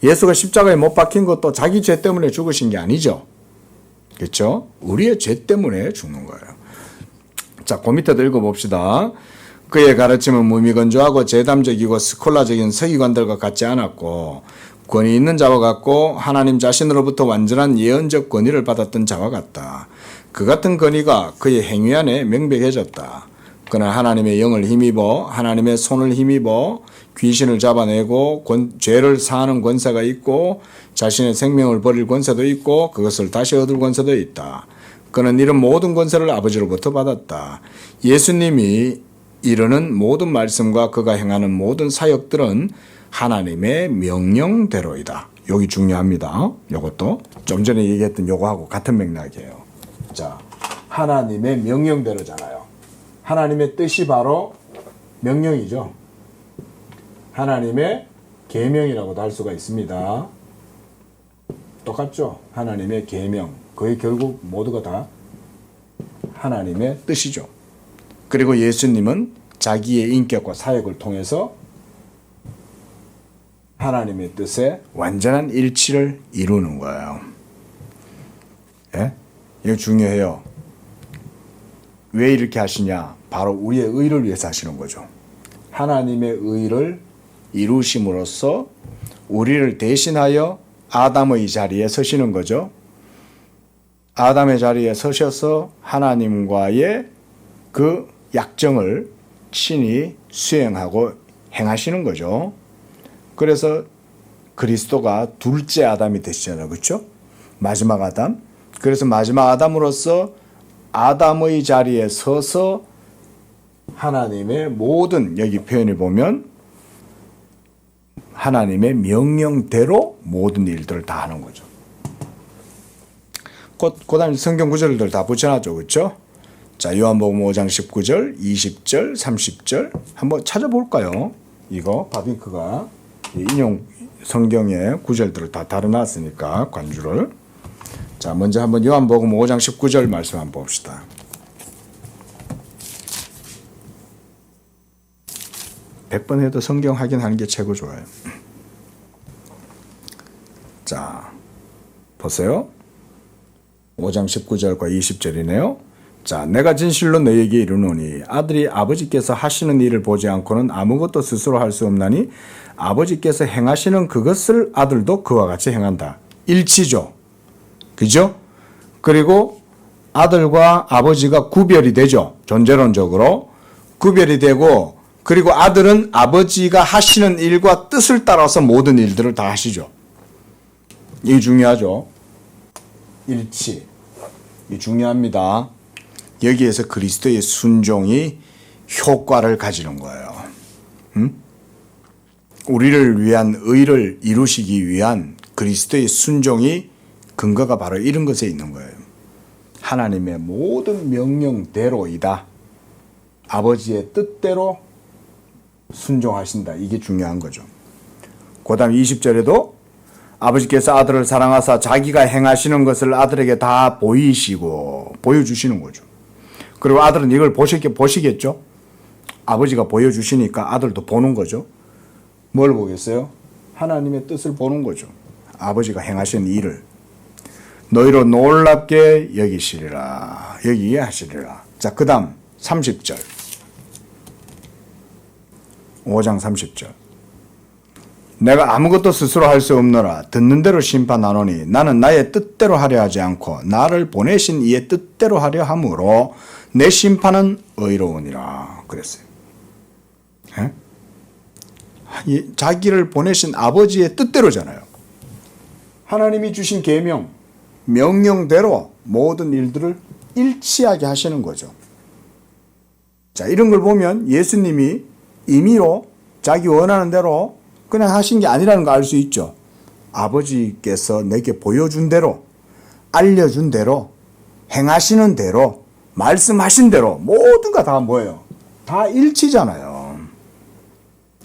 예수가 십자가에 못 박힌 것도 자기 죄 때문에 죽으신 게 아니죠. 그렇죠? 우리의 죄 때문에 죽는 거예요. 자, 그 밑에도 읽어봅시다. 그의 가르침은 무미건조하고 재담적이고 스콜라적인 서기관들과 같지 않았고 권위 있는 자와 같고 하나님 자신으로부터 완전한 예언적 권위를 받았던 자와 같다. 그 같은 권위가 그의 행위 안에 명백해졌다. 그는 하나님의 영을 힘입어 하나님의 손을 힘입어 귀신을 잡아내고 죄를 사하는 권세가 있고 자신의 생명을 버릴 권세도 있고 그것을 다시 얻을 권세도 있다. 그는 이런 모든 권세를 아버지로부터 받았다. 예수님이 이르는 모든 말씀과 그가 행하는 모든 사역들은 하나님의 명령대로이다. 여기 중요합니다. 이것도 좀 전에 얘기했던 요거하고 같은 맥락이에요. 자, 하나님의 명령대로잖아요. 하나님의 뜻이 바로 명령이죠. 하나님의 계명이라고도 할 수가 있습니다. 똑같죠? 하나님의 계명. 거의 결국 모두가 다 하나님의 뜻이죠. 그리고 예수님은 자기의 인격과 사역을 통해서 하나님의 뜻에 완전한 일치를 이루는 거예요. 예? 이거 중요해요. 왜 이렇게 하시냐? 바로 우리의 의를 위해서 하시는 거죠. 하나님의 의를 이루심으로써 우리를 대신하여 아담의 자리에 서시는 거죠. 아담의 자리에 서셔서 하나님과의 그 약정을 친히 수행하고 행하시는 거죠. 그래서 그리스도가 둘째 아담이 되시잖아요. 그렇죠? 마지막 아담. 그래서 마지막 아담으로서 아담의 자리에 서서 하나님의 모든, 여기 표현을 보면 하나님의 명령대로 모든 일들을 다 하는 거죠. 그 다음에 성경 구절들 다 붙여놨죠. 그렇죠? 자, 요한복음 5장 19절, 20절, 30절 한번 찾아볼까요? 이거 바빙크가 인용 성경의 구절들을 다 다뤄놨으니까 관주를. 자, 먼저 한번 요한복음 5장 19절 말씀 한번 봅시다. 백 번 해도 성경 확인하는 게 최고 좋아요. 자, 보세요. 5장 19절과 20절이네요. 자, 내가 진실로 너희에게 이르노니 아들이 아버지께서 하시는 일을 보지 않고는 아무것도 스스로 할 수 없나니 아버지께서 행하시는 그것을 아들도 그와 같이 행한다. 일치죠. 그죠? 그리고 아들과 아버지가 구별이 되죠. 존재론적으로 구별이 되고, 그리고 아들은 아버지가 하시는 일과 뜻을 따라서 모든 일들을 다 하시죠. 이게 중요하죠. 일치. 이게 중요합니다. 여기에서 그리스도의 순종이 효과를 가지는 거예요. 우리를 위한 의를 이루시기 위한 그리스도의 순종이 근거가 바로 이런 것에 있는 거예요. 하나님의 모든 명령대로이다. 아버지의 뜻대로 순종하신다. 이게 중요한 거죠. 그 다음 20절에도 아버지께서 아들을 사랑하사 자기가 행하시는 것을 아들에게 다 보이시고 보여주시는 거죠. 그리고 아들은 이걸 보시겠죠. 아버지가 보여주시니까 아들도 보는 거죠. 뭘 보겠어요? 하나님의 뜻을 보는 거죠. 아버지가 행하신 일을 너희로 놀랍게 여기시리라. 여기에 하시리라. 자, 그 다음 30절. 5장 30절. 내가 아무것도 스스로 할 수 없노라. 듣는 대로 심판하노니 나는 나의 뜻대로 하려 하지 않고 나를 보내신 이의 뜻대로 하려 함으로 내 심판은 의로우니라. 그랬어요. 에? 자기를 보내신 아버지의 뜻대로잖아요. 하나님이 주신 계명, 명령대로 모든 일들을 일치하게 하시는 거죠. 자, 이런 걸 보면 예수님이 임의로 자기 원하는 대로 그냥 하신 게 아니라는 걸 알 수 있죠. 아버지께서 내게 보여준 대로, 알려준 대로, 행하시는 대로, 말씀하신 대로 모두가 다 뭐예요? 다 일치잖아요.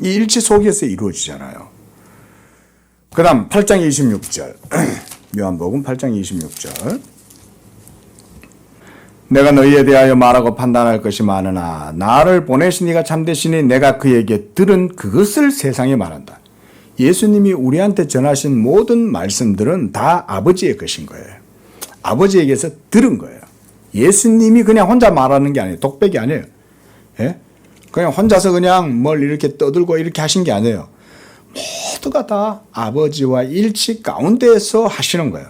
이 일치 속에서 이루어지잖아요. 그 다음 8장 26절. 요한복음 8장 26절. 내가 너희에 대하여 말하고 판단할 것이 많으나 나를 보내신 이가 참되시니 내가 그에게 들은 그것을 세상에 말한다. 예수님이 우리한테 전하신 모든 말씀들은 다 아버지의 것인 거예요. 아버지에게서 들은 거예요. 예수님이 그냥 혼자 말하는 게 아니에요. 독백이 아니에요. 예? 그냥 혼자서 그냥 뭘 이렇게 떠들고 이렇게 하신 게 아니에요. 모두가 다 아버지와 일치 가운데에서 하시는 거예요.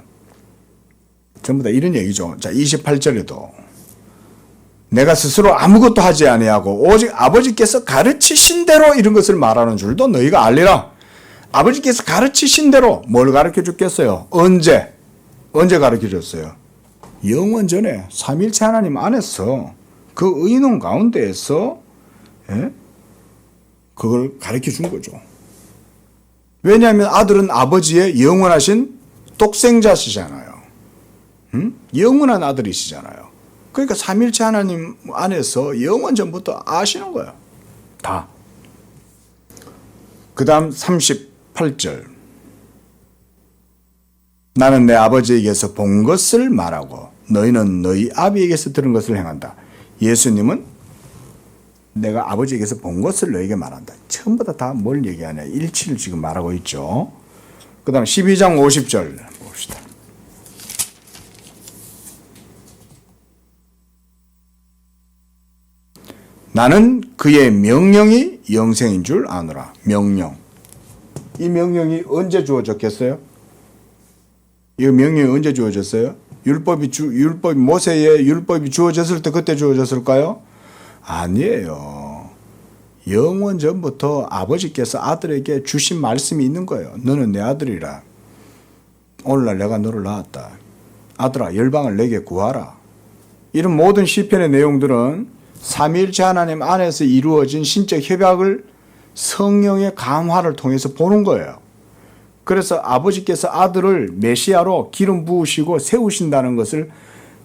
전부 다 이런 얘기죠. 자, 28절에도 내가 스스로 아무것도 하지 아니하고 오직 아버지께서 가르치신 대로 이런 것을 말하는 줄도 너희가 알리라. 아버지께서 가르치신 대로 뭘 가르쳐 줬겠어요? 언제 가르쳐 줬어요? 영원 전에 삼일체 하나님 안에서 그 의논 가운데에서 그걸 가르쳐 준 거죠. 왜냐하면 아들은 아버지의 영원하신 독생자시잖아요. 영원한 아들이시잖아요. 그러니까 삼일체 하나님 안에서 영원 전부터 아시는 거예요. 다. 그 다음 38절. 나는 내 아버지에게서 본 것을 말하고 너희는 너희 아비에게서 들은 것을 행한다. 예수님은 내가 아버지에게서 본 것을 너에게 말한다. 전부 다 뭘 얘기하냐. 일치를 지금 말하고 있죠. 그 다음 12장 50절 봅시다. 나는 그의 명령이 영생인 줄 아노라. 명령. 이 명령이 언제 주어졌겠어요? 이 명령이 언제 주어졌어요? 율법이 모세의 율법이 주어졌을 때 그때 주어졌을까요? 아니에요. 영원 전부터 아버지께서 아들에게 주신 말씀이 있는 거예요. 너는 내 아들이라. 오늘날 내가 너를 낳았다. 아들아, 열방을 내게 구하라. 이런 모든 시편의 내용들은 삼위일체 하나님 안에서 이루어진 신적 협약을 성령의 감화를 통해서 보는 거예요. 그래서 아버지께서 아들을 메시아로 기름 부으시고 세우신다는 것을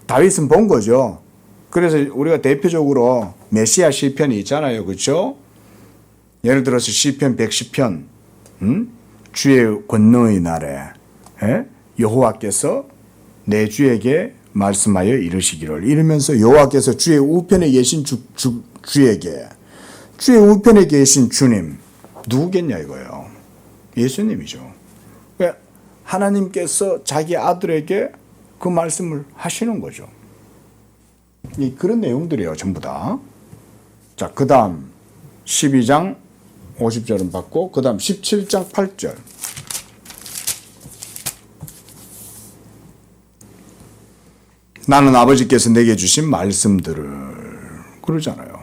다윗은 본 거죠. 그래서 우리가 대표적으로 메시아 시편이 있잖아요. 그렇죠? 예를 들어서 시편 110편 주의 권능의 날에 여호와께서 내 주에게 말씀하여 이르시기를 이러면서 여호와께서 주의 우편에 계신 주에게 주의 우편에 계신 주님 누구겠냐 이거예요. 예수님이죠. 하나님께서 자기 아들에게 그 말씀을 하시는 거죠. 그런 내용들이에요. 전부 다. 자, 그 다음 12장 50절은 받고 그 다음 17장 8절 나는 아버지께서 내게 주신 말씀들을 그러잖아요.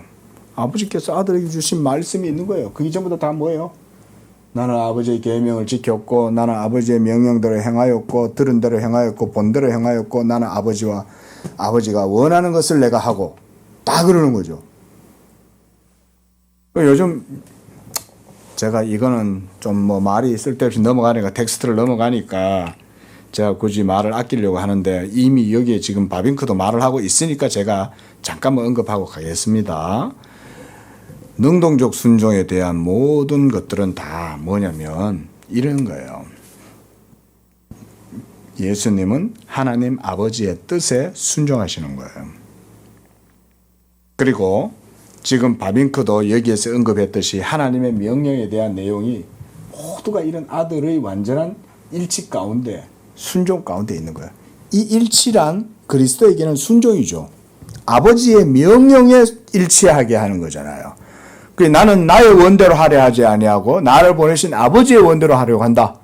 아버지께서 아들에게 주신 말씀이 있는 거예요. 그게 전부 다 뭐예요? 나는 아버지의 계명을 지켰고 나는 아버지의 명령대로 행하였고 들은 대로 행하였고 본 대로 행하였고 나는 아버지가 원하는 것을 내가 하고 다 그러는 거죠. 요즘 제가 이거는 좀 뭐 말이 쓸데없이 넘어가니까 텍스트를 넘어가니까 제가 굳이 말을 아끼려고 하는데 이미 여기에 지금 바빙크도 말을 하고 있으니까 제가 잠깐만 언급하고 가겠습니다. 능동적 순종에 대한 모든 것들은 다 뭐냐면 이런 거예요. 예수님은 하나님 아버지의 뜻에 순종하시는 거예요. 그리고 지금 바빙크도 여기에서 언급했듯이 하나님의 명령에 대한 내용이 모두가 이런 아들의 완전한 일치 가운데 순종 가운데 있는 거예요. 이 일치란 그리스도에게는 순종이죠. 아버지의 명령에 일치하게 하는 거잖아요. 나는 나의 원대로 하려 하지 아니하고 나를 보내신 아버지의 원대로 하려고 한다.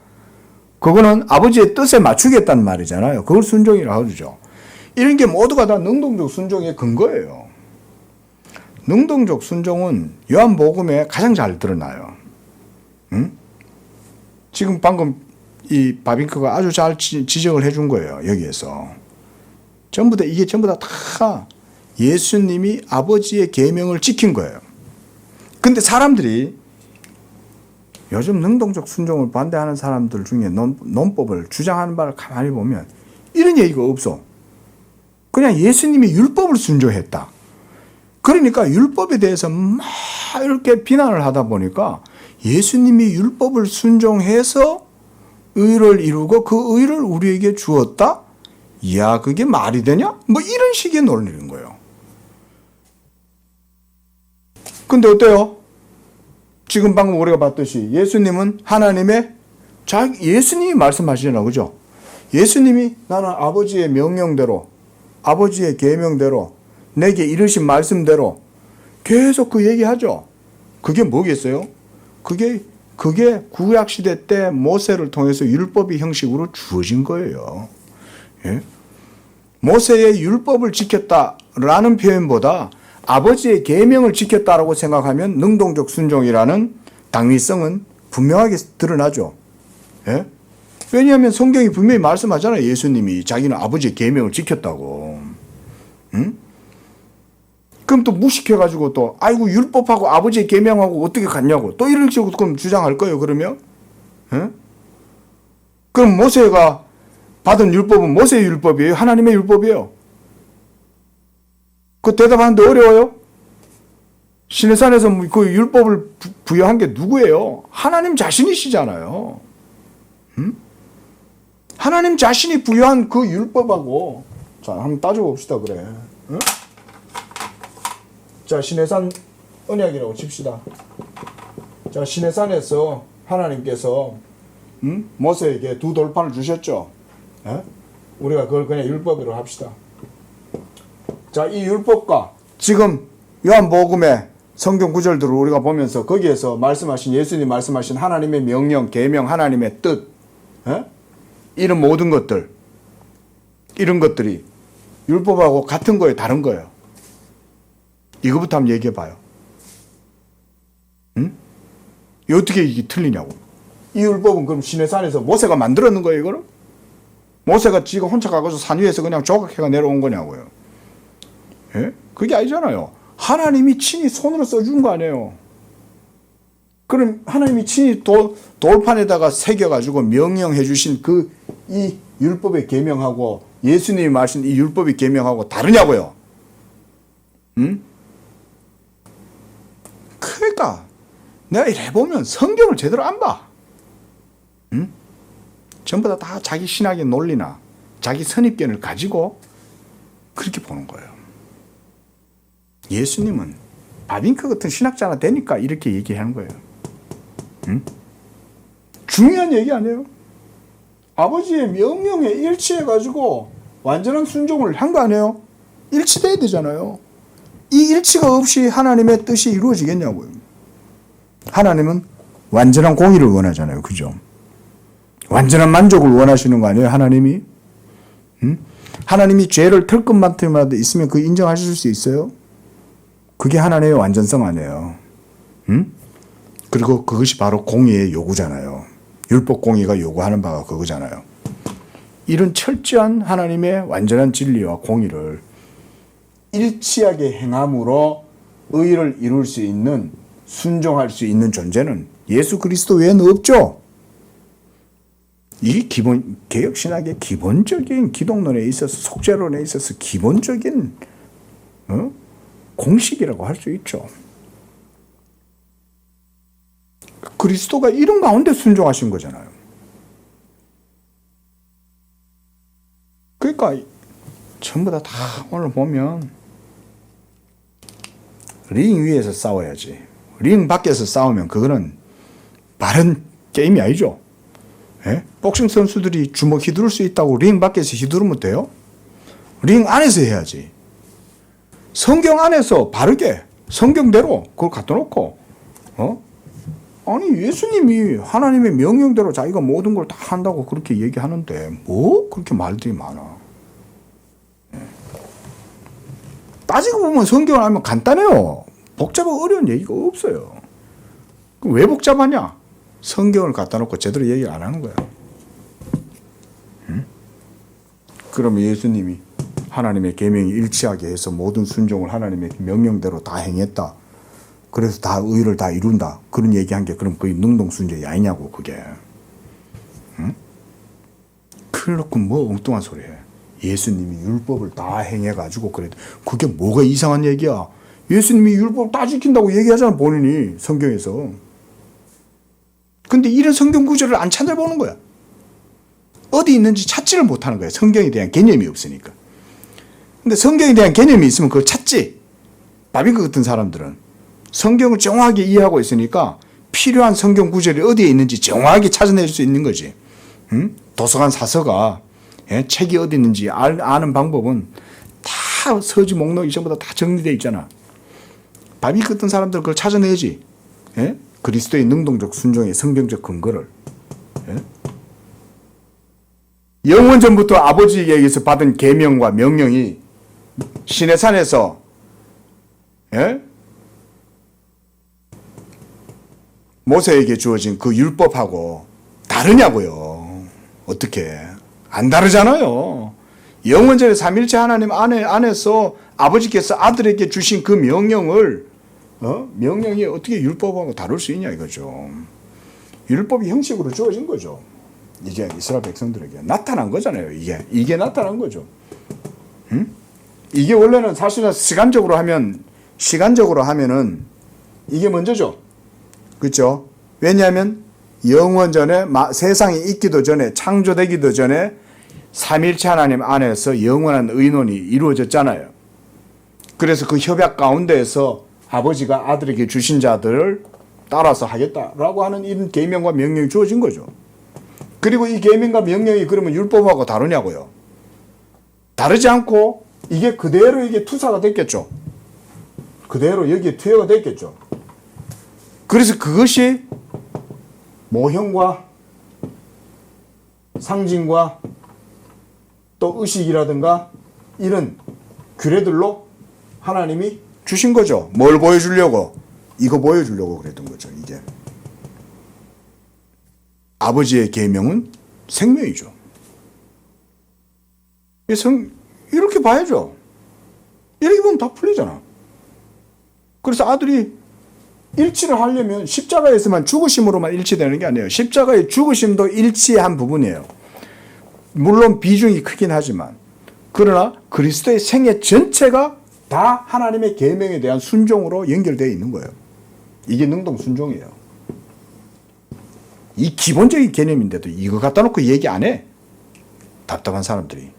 그거는 아버지의 뜻에 맞추겠다는 말이잖아요. 그걸 순종이라고 그러죠. 이런 게 모두가 다 능동적 순종의 근거예요. 능동적 순종은 요한복음에 가장 잘 드러나요. 응? 지금 방금 이 바빙크가 아주 잘 지적을 해준 거예요. 여기에서. 이게 전부 다 예수님이 아버지의 계명을 지킨 거예요. 근데 사람들이 요즘 능동적 순종을 반대하는 사람들 중에 논법을 주장하는 바를 가만히 보면 이런 얘기가 없어. 그냥 예수님이 율법을 순종했다. 그러니까 율법에 대해서 막 이렇게 비난을 하다 보니까 예수님이 율법을 순종해서 의를 이루고 그 의를 우리에게 주었다? 이야, 그게 말이 되냐? 뭐 이런 식의 논리인 거예요. 근데 어때요? 지금 방금 우리가 봤듯이 예수님은 예수님이 말씀하시잖아요. 그죠? 예수님이 나는 아버지의 명령대로, 아버지의 계명대로, 내게 이르신 말씀대로 계속 그 얘기하죠. 그게 뭐겠어요? 그게 구약시대 때 모세를 통해서 율법의 형식으로 주어진 거예요. 예? 모세의 율법을 지켰다라는 표현보다 아버지의 계명을 지켰다라고 생각하면 능동적 순종이라는 당위성은 분명하게 드러나죠. 예? 왜냐하면 성경이 분명히 말씀하잖아요. 예수님이 자기는 아버지의 계명을 지켰다고. 응? 그럼 또 무식해가지고 또 아이고 율법하고 아버지의 계명하고 어떻게 같냐고 또 이런 식으로 그럼 주장할 거예요. 그러면 예? 그럼 모세가 받은 율법은 모세의 율법이에요? 하나님의 율법이에요? 그 대답하는데 어려워요? 시내산에서 그 율법을 부여한 게 누구예요? 하나님 자신이시잖아요. 하나님 자신이 부여한 그 율법하고 자 한번 따져봅시다. 그래. 응? 자 시내산 언약이라고 칩시다. 자 시내산에서 하나님께서 모세에게 두 돌판을 주셨죠. 에? 우리가 그걸 그냥 율법으로 합시다. 자, 이 율법과 지금 요한복음의 성경 구절들을 우리가 보면서 거기에서 말씀하신 예수님 말씀하신 하나님의 명령, 계명, 하나님의 뜻, 이런 모든 것들, 이런 것들이 율법하고 같은 거예요, 다른 거예요? 이거부터 한번 얘기해 봐요. 응? 어떻게 이게 틀리냐고. 이 율법은 그럼 시내산에서 모세가 만들었는 거예요, 이거를? 모세가 지가 혼자 가서 산 위에서 그냥 조각해가 내려온 거냐고요. 예? 그게 아니잖아요. 하나님이 친히 손으로 써준 거 아니에요. 그럼 하나님이 친히 돌판에다가 새겨가지고 명령해 주신 이 율법의 계명하고 예수님이 말씀 이 율법의 계명하고 다르냐고요. 그러니까 내가 이래 보면 성경을 제대로 안 봐. 응? 전부 다 자기 신학의 논리나 자기 선입견을 가지고 그렇게 보는 거예요. 예수님은 바빙크 같은 신학자가 되니까 이렇게 얘기하는 거예요. 응? 중요한 얘기 아니에요? 아버지의 명령에 일치해가지고 완전한 순종을 한 거 아니에요? 일치돼야 되잖아요. 이 일치가 없이 하나님의 뜻이 이루어지겠냐고요. 하나님은 완전한 공의를 원하잖아요. 그죠? 완전한 만족을 원하시는 거 아니에요? 하나님이? 응? 하나님이 죄를 털끝만큼이라도 있으면 그 인정하실 수 있어요? 그게 하나님의 완전성 아니에요. 응? 그리고 그것이 바로 공의의 요구잖아요. 율법 공의가 요구하는 바가 그거잖아요. 이런 철저한 하나님의 완전한 진리와 공의를 일치하게 행함으로 의를 이룰 수 있는, 순종할 수 있는 존재는 예수 그리스도 외에는 없죠. 이게 개혁신학의 기본적인 기독론에 있어서, 속죄론에 있어서 기본적인 공식이라고 할 수 있죠. 그리스도가 이런 가운데 순종하신 거잖아요. 그러니까 전부 다 오늘 보면 링 위에서 싸워야지. 링 밖에서 싸우면 그거는 바른 게임이 아니죠. 예? 복싱 선수들이 주먹 휘두를 수 있다고 링 밖에서 휘두르면 돼요? 링 안에서 해야지. 성경 안에서 바르게 성경대로 그걸 갖다 놓고 아니 예수님이 하나님의 명령대로 자기가 모든 걸 다 한다고 그렇게 얘기하는데 뭐 그렇게 말들이 많아. 예. 따지고 보면 성경을 알면 간단해요. 복잡하고 어려운 얘기가 없어요. 그럼 왜 복잡하냐? 성경을 갖다 놓고 제대로 얘기를 안 하는 거예요. 응? 그러면 예수님이 하나님의 계명이 일치하게 해서 모든 순종을 하나님의 명령대로 다 행했다. 그래서 다 의를 다 이룬다. 그런 얘기한 게 그럼 거의 능동순종이 아니냐고 그게. 응? 그렇고 뭐 엉뚱한 소리 해. 예수님이 율법을 다 행해가지고 그래도 그게 뭐가 이상한 얘기야. 예수님이 율법 다 지킨다고 얘기하잖아 본인이 성경에서. 근데 이런 성경 구절을 안 찾아보는 거야. 어디 있는지 찾지를 못하는 거야. 성경에 대한 개념이 없으니까. 근데 성경에 대한 개념이 있으면 그걸 찾지. 바빙크 같은 사람들은 성경을 정확하게 이해하고 있으니까 필요한 성경 구절이 어디에 있는지 정확하게 찾아낼 수 있는 거지. 응? 도서관 사서가 책이 어디 있는지 아는 방법은 다 서지 목록 이전부터 다 정리되어 있잖아. 바빙크 같은 사람들은 그걸 찾아내지. 그리스도의 능동적 순종의 성경적 근거를. 영원전부터 아버지에게서 받은 계명과 명령이 시내산에서 모세에게 주어진 그 율법하고 다르냐고요. 어떻게? 안 다르잖아요. 영원전에 삼일체 하나님 안에서 아버지께서 아들에게 주신 그 명령을 명령이 어떻게 율법하고 다를 수 있냐 이거죠. 율법이 형식으로 주어진 거죠. 이게 이스라엘 백성들에게 나타난 거잖아요. 이게 나타난 거죠. 응? 이게 원래는 사실은 시간적으로 하면은 이게 먼저죠. 그렇죠? 왜냐하면 영원전에 세상이 있기도 전에 창조되기도 전에 삼일체 하나님 안에서 영원한 의논이 이루어졌잖아요. 그래서 그 협약 가운데에서 아버지가 아들에게 주신 자들을 따라서 하겠다라고 하는 이런 계명과 명령이 주어진 거죠. 그리고 이 계명과 명령이 그러면 율법하고 다르냐고요. 다르지 않고 이게 그대로 이게 투사가 됐겠죠. 그대로 여기에 투여가 됐겠죠. 그래서 그것이 모형과 상징과 또 의식이라든가 이런 규례들로 하나님이 주신 거죠. 뭘 보여주려고? 이거 보여주려고 그랬던 거죠. 이게 아버지의 계명은 생명이죠. 이렇게 봐야죠. 이렇게 보면 다 풀리잖아. 그래서 아들이 일치를 하려면 십자가에서만 죽으심으로만 일치되는 게 아니에요. 십자가의 죽으심도 일치한 부분이에요. 물론 비중이 크긴 하지만 그러나 그리스도의 생애 전체가 다 하나님의 계명에 대한 순종으로 연결되어 있는 거예요. 이게 능동순종이에요. 이 기본적인 개념인데도 이거 갖다 놓고 얘기 안 해. 답답한 사람들이.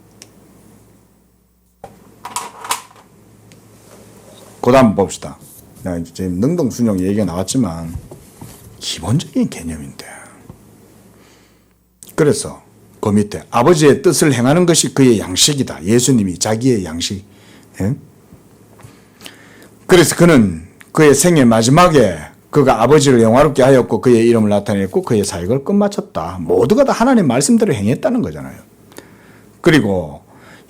그 다음 봅시다. 지금 능동순종 얘기가 나왔지만 기본적인 개념인데. 그래서 그 밑에 아버지의 뜻을 행하는 것이 그의 양식이다. 예수님이 자기의 양식. 예? 그래서 그는 그의 생애 마지막에 그가 아버지를 영화롭게 하였고 그의 이름을 나타냈고 그의 사역을 끝마쳤다. 모두가 다 하나님 말씀대로 행했다는 거잖아요. 그리고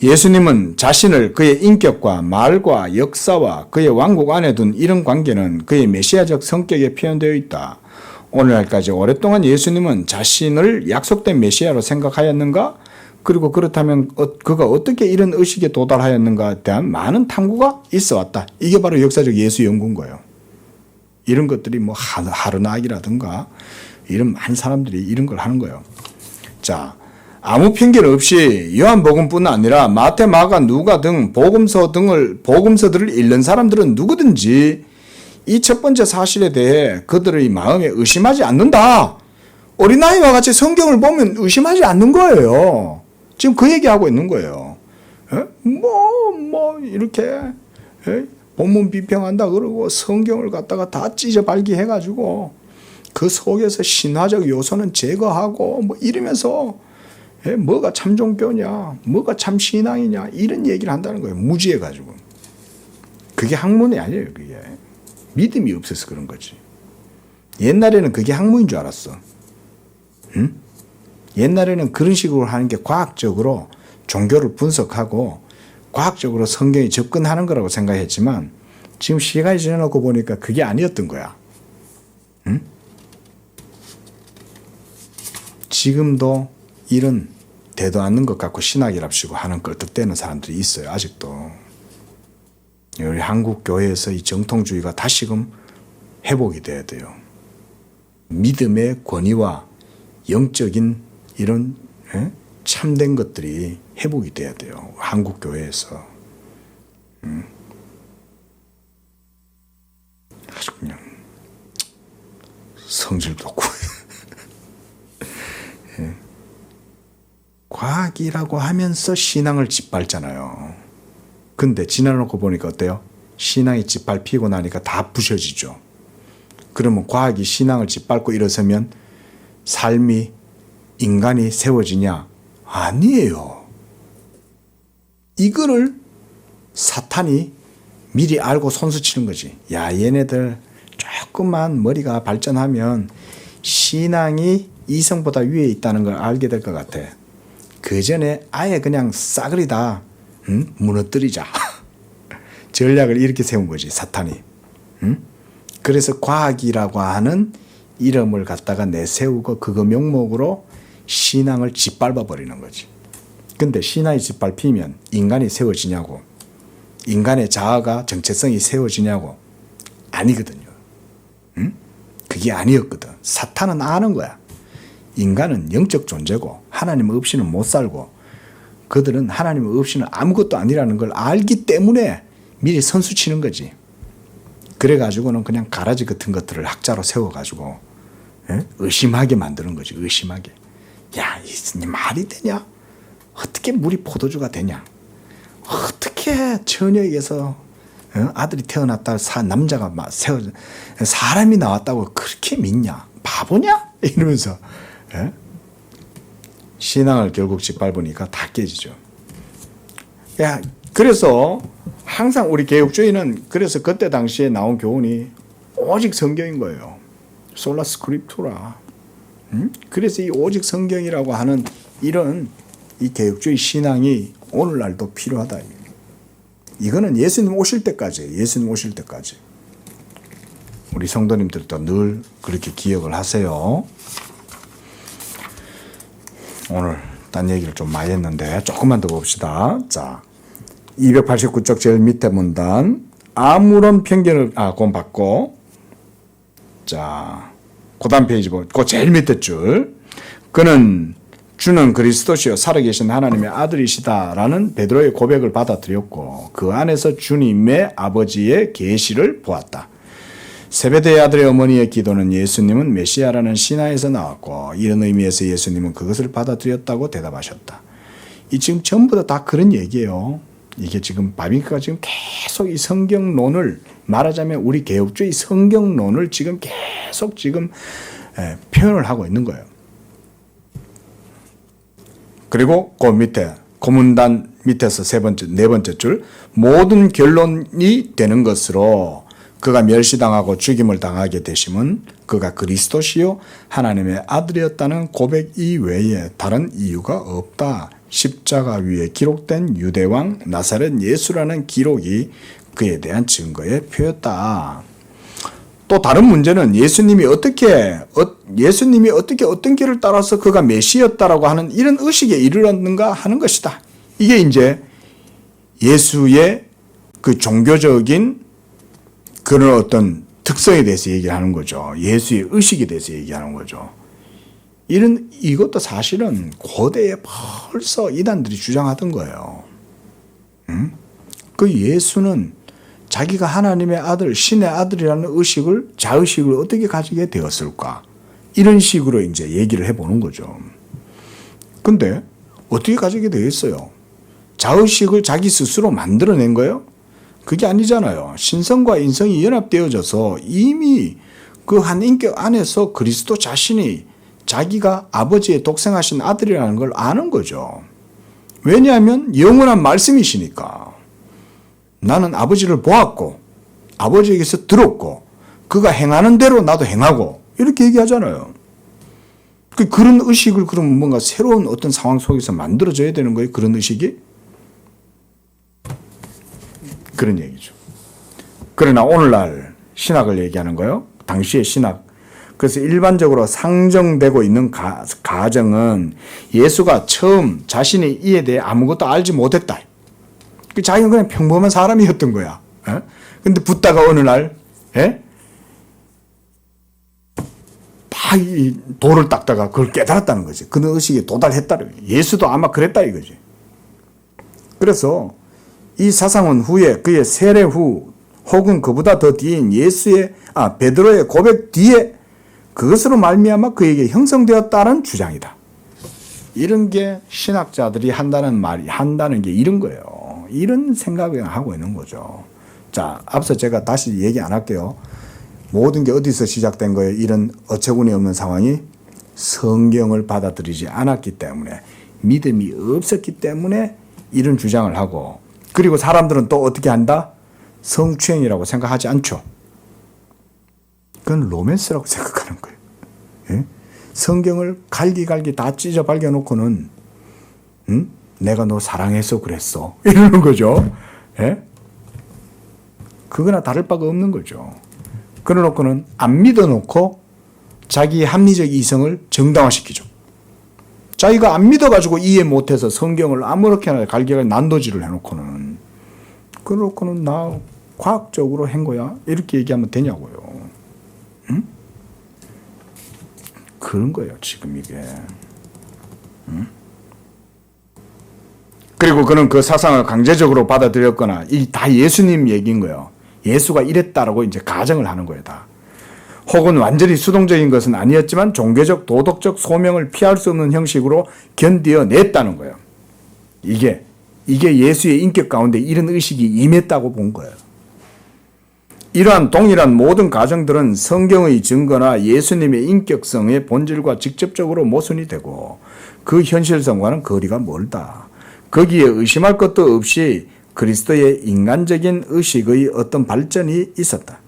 예수님은 자신을 그의 인격과 말과 역사와 그의 왕국 안에 둔 이런 관계는 그의 메시아적 성격에 표현되어 있다. 오늘날까지 오랫동안 예수님은 자신을 약속된 메시아로 생각하였는가? 그리고 그렇다면 그가 어떻게 이런 의식에 도달하였는가에 대한 많은 탐구가 있어 왔다. 이게 바로 역사적 예수 연구인 거예요. 이런 것들이 뭐 하르나기라든가 이런 많은 사람들이 이런 걸 하는 거예요. 자, 아무 편견 없이 요한복음뿐 아니라 마태, 마가, 누가 등 복음서들을 읽는 사람들은 누구든지 이 첫 번째 사실에 대해 그들의 마음에 의심하지 않는다. 어린아이와 같이 성경을 보면 의심하지 않는 거예요. 지금 그 얘기하고 있는 거예요. 이렇게 본문 비평한다 그러고 성경을 갖다가 다 찢어 발기해가지고 그 속에서 신화적 요소는 제거하고 뭐 이러면서 뭐가 참 종교냐, 뭐가 참 신앙이냐 이런 얘기를 한다는 거예요. 무지해가지고. 그게 학문이 아니에요. 그게 믿음이 없어서 그런 거지. 옛날에는 그게 학문인 줄 알았어. 응? 옛날에는 그런 식으로 하는 게 과학적으로 종교를 분석하고 과학적으로 성경에 접근하는 거라고 생각했지만 지금 시간이 지나놓고 보니까 그게 아니었던 거야. 응? 지금도 이런 되도 않는 것 갖고 신학이랍시고 하는 껄떡대는 사람들이 있어요. 아직도. 우리 한국 교회에서 이 정통주의가 다시금 회복이 돼야 돼요. 믿음의 권위와 영적인 이런 참된 것들이 회복이 돼야 돼요. 한국 교회에서. 아주 그냥 성질도 없고 과학이라고 하면서 신앙을 짓밟잖아요. 근데 지나놓고 보니까 어때요? 신앙이 짓밟히고 나니까 다 부셔지죠. 그러면 과학이 신앙을 짓밟고 일어서면 삶이 인간이 세워지냐? 아니에요. 이거를 사탄이 미리 알고 손수치는 거지. 야, 얘네들 조금만 머리가 발전하면 신앙이 이성보다 위에 있다는 걸 알게 될 것 같아. 그 전에 아예 그냥 싸그리 다 무너뜨리자. 전략을 이렇게 세운 거지, 사탄이. 그래서 과학이라고 하는 이름을 갖다가 내세우고 그거 명목으로 신앙을 짓밟아 버리는 거지. 근데 신앙이 짓밟히면 인간이 세워지냐고, 인간의 자아가 정체성이 세워지냐고. 아니거든요. 그게 아니었거든. 사탄은 아는 거야. 인간은 영적 존재고 하나님 없이는 못 살고 그들은 하나님 없이는 아무것도 아니라는 걸 알기 때문에 미리 선수치는 거지. 그래가지고는 그냥 가라지 같은 것들을 학자로 세워가지고 의심하게 만드는 거지. 의심하게. 야, 이 말이 되냐? 어떻게 물이 포도주가 되냐? 어떻게 처녀에게서 아들이 태어났다 남자가 사람이 나왔다고 그렇게 믿냐? 바보냐? 이러면서 신앙을 결국 짓밟으니까 다 깨지죠. 야, 그래서 항상 우리 개혁주의는 그래서 그때 당시에 나온 교훈이 오직 성경인 거예요. 솔라 스크립투라. 그래서 이 오직 성경이라고 하는 이런 이 개혁주의 신앙이 오늘날도 필요하다. 이거는 예수님 오실 때까지, 예수님 오실 때까지. 우리 성도님들도 늘 그렇게 기억을 하세요. 오늘 딴 얘기를 좀 많이 했는데 조금만 더 봅시다. 자, 289쪽 제일 밑에 문단. 아무런 편견을 그건 받고. 자, 그 다음 페이지 보면 그 제일 밑에 줄. 그는 주는 그리스도시요 살아계신 하나님의 아들이시다라는 베드로의 고백을 받아들였고 그 안에서 주님의 아버지의 계시를 보았다. 세베대의 아들의 어머니의 기도는 예수님은 메시아라는 신화에서 나왔고 이런 의미에서 예수님은 그것을 받아들였다고 대답하셨다. 이 지금 전부 다 그런 얘기예요. 이게 지금 바빙크가 지금 계속 이 성경론을 말하자면 우리 개혁주의 성경론을 지금 계속 지금 표현을 하고 있는 거예요. 그리고 그 밑에 고문단 밑에서 네 번째 줄 모든 결론이 되는 것으로 그가 멸시당하고 죽임을 당하게 되심은 그가 그리스도시요 하나님의 아들이었다는 고백 이외에 다른 이유가 없다. 십자가 위에 기록된 유대왕 나사렛 예수라는 기록이 그에 대한 증거에 표였다. 또 다른 문제는 예수님이 어떻게 어떤 길을 따라서 그가 메시였다라고 하는 이런 의식에 이르렀는가 하는 것이다. 이게 이제 예수의 그 종교적인 그런 어떤 특성에 대해서 얘기하는 거죠. 예수의 의식에 대해서 얘기하는 거죠. 이것도 사실은 고대에 벌써 이단들이 주장하던 거예요. 그 예수는 자기가 하나님의 아들, 신의 아들이라는 자의식을 어떻게 가지게 되었을까? 이런 식으로 이제 얘기를 해보는 거죠. 근데 어떻게 가지게 되었어요? 자의식을 자기 스스로 만들어낸 거예요? 그게 아니잖아요. 신성과 인성이 연합되어져서 이미 그 한 인격 안에서 그리스도 자신이 자기가 아버지의 독생하신 아들이라는 걸 아는 거죠. 왜냐하면 영원한 말씀이시니까. 나는 아버지를 보았고 아버지에게서 들었고 그가 행하는 대로 나도 행하고 이렇게 얘기하잖아요. 그런 의식을 그럼 뭔가 새로운 어떤 상황 속에서 만들어져야 되는 거예요. 그런 의식이. 그런 얘기죠. 그러나 오늘날 신학을 얘기하는 거예요. 당시의 신학. 그래서 일반적으로 상정되고 있는 가정은 예수가 처음 자신이 이에 대해 아무것도 알지 못했다. 자기는 그냥 평범한 사람이었던 거야. 근데 붙다가 어느 날, 이 돌을 닦다가 그걸 깨달았다는 거지. 그 의식에 도달했다. 예수도 아마 그랬다 이거지. 그래서 이 사상은 후에 그의 세례 후 혹은 그보다 더 뒤인 베드로의 고백 뒤에 그것으로 말미암아 그에게 형성되었다는 주장이다. 이런 게 신학자들이 한다는 게 이런 거예요. 이런 생각을 하고 있는 거죠. 자, 앞서 제가 다시 얘기 안 할게요. 모든 게 어디서 시작된 거예요? 이런 어처구니 없는 상황이 성경을 받아들이지 않았기 때문에, 믿음이 없었기 때문에 이런 주장을 하고, 그리고 사람들은 또 어떻게 한다? 성추행이라고 생각하지 않죠. 그건 로맨스라고 생각하는 거예요. 예? 성경을 갈기갈기 다 찢어 발겨놓고는 내가 너 사랑해서 그랬어 이러는 거죠. 예? 그거나 다를 바가 없는 거죠. 그래놓고는 안 믿어놓고 자기의 합리적 이성을 정당화시키죠. 자기가 안 믿어가지고 이해 못해서 성경을 아무렇게나 갈기갈기 난도질을 해놓고는, 그래놓고는 나 과학적으로 한 거야 이렇게 얘기하면 되냐고요. 응? 그런 거예요 지금 이게. 응? 그리고 그는 그 사상을 강제적으로 받아들였거나, 이 다 예수님 얘기인 거예요. 예수가 이랬다라고 이제 가정을 하는 거예요 다. 혹은 완전히 수동적인 것은 아니었지만 종교적 도덕적 소명을 피할 수 없는 형식으로 견디어냈다는 거예요. 이게 예수의 인격 가운데 이런 의식이 임했다고 본 거예요. 이러한 동일한 모든 가정들은 성경의 증거나 예수님의 인격성의 본질과 직접적으로 모순이 되고 그 현실성과는 거리가 멀다. 거기에 의심할 것도 없이 그리스도의 인간적인 의식의 어떤 발전이 있었다.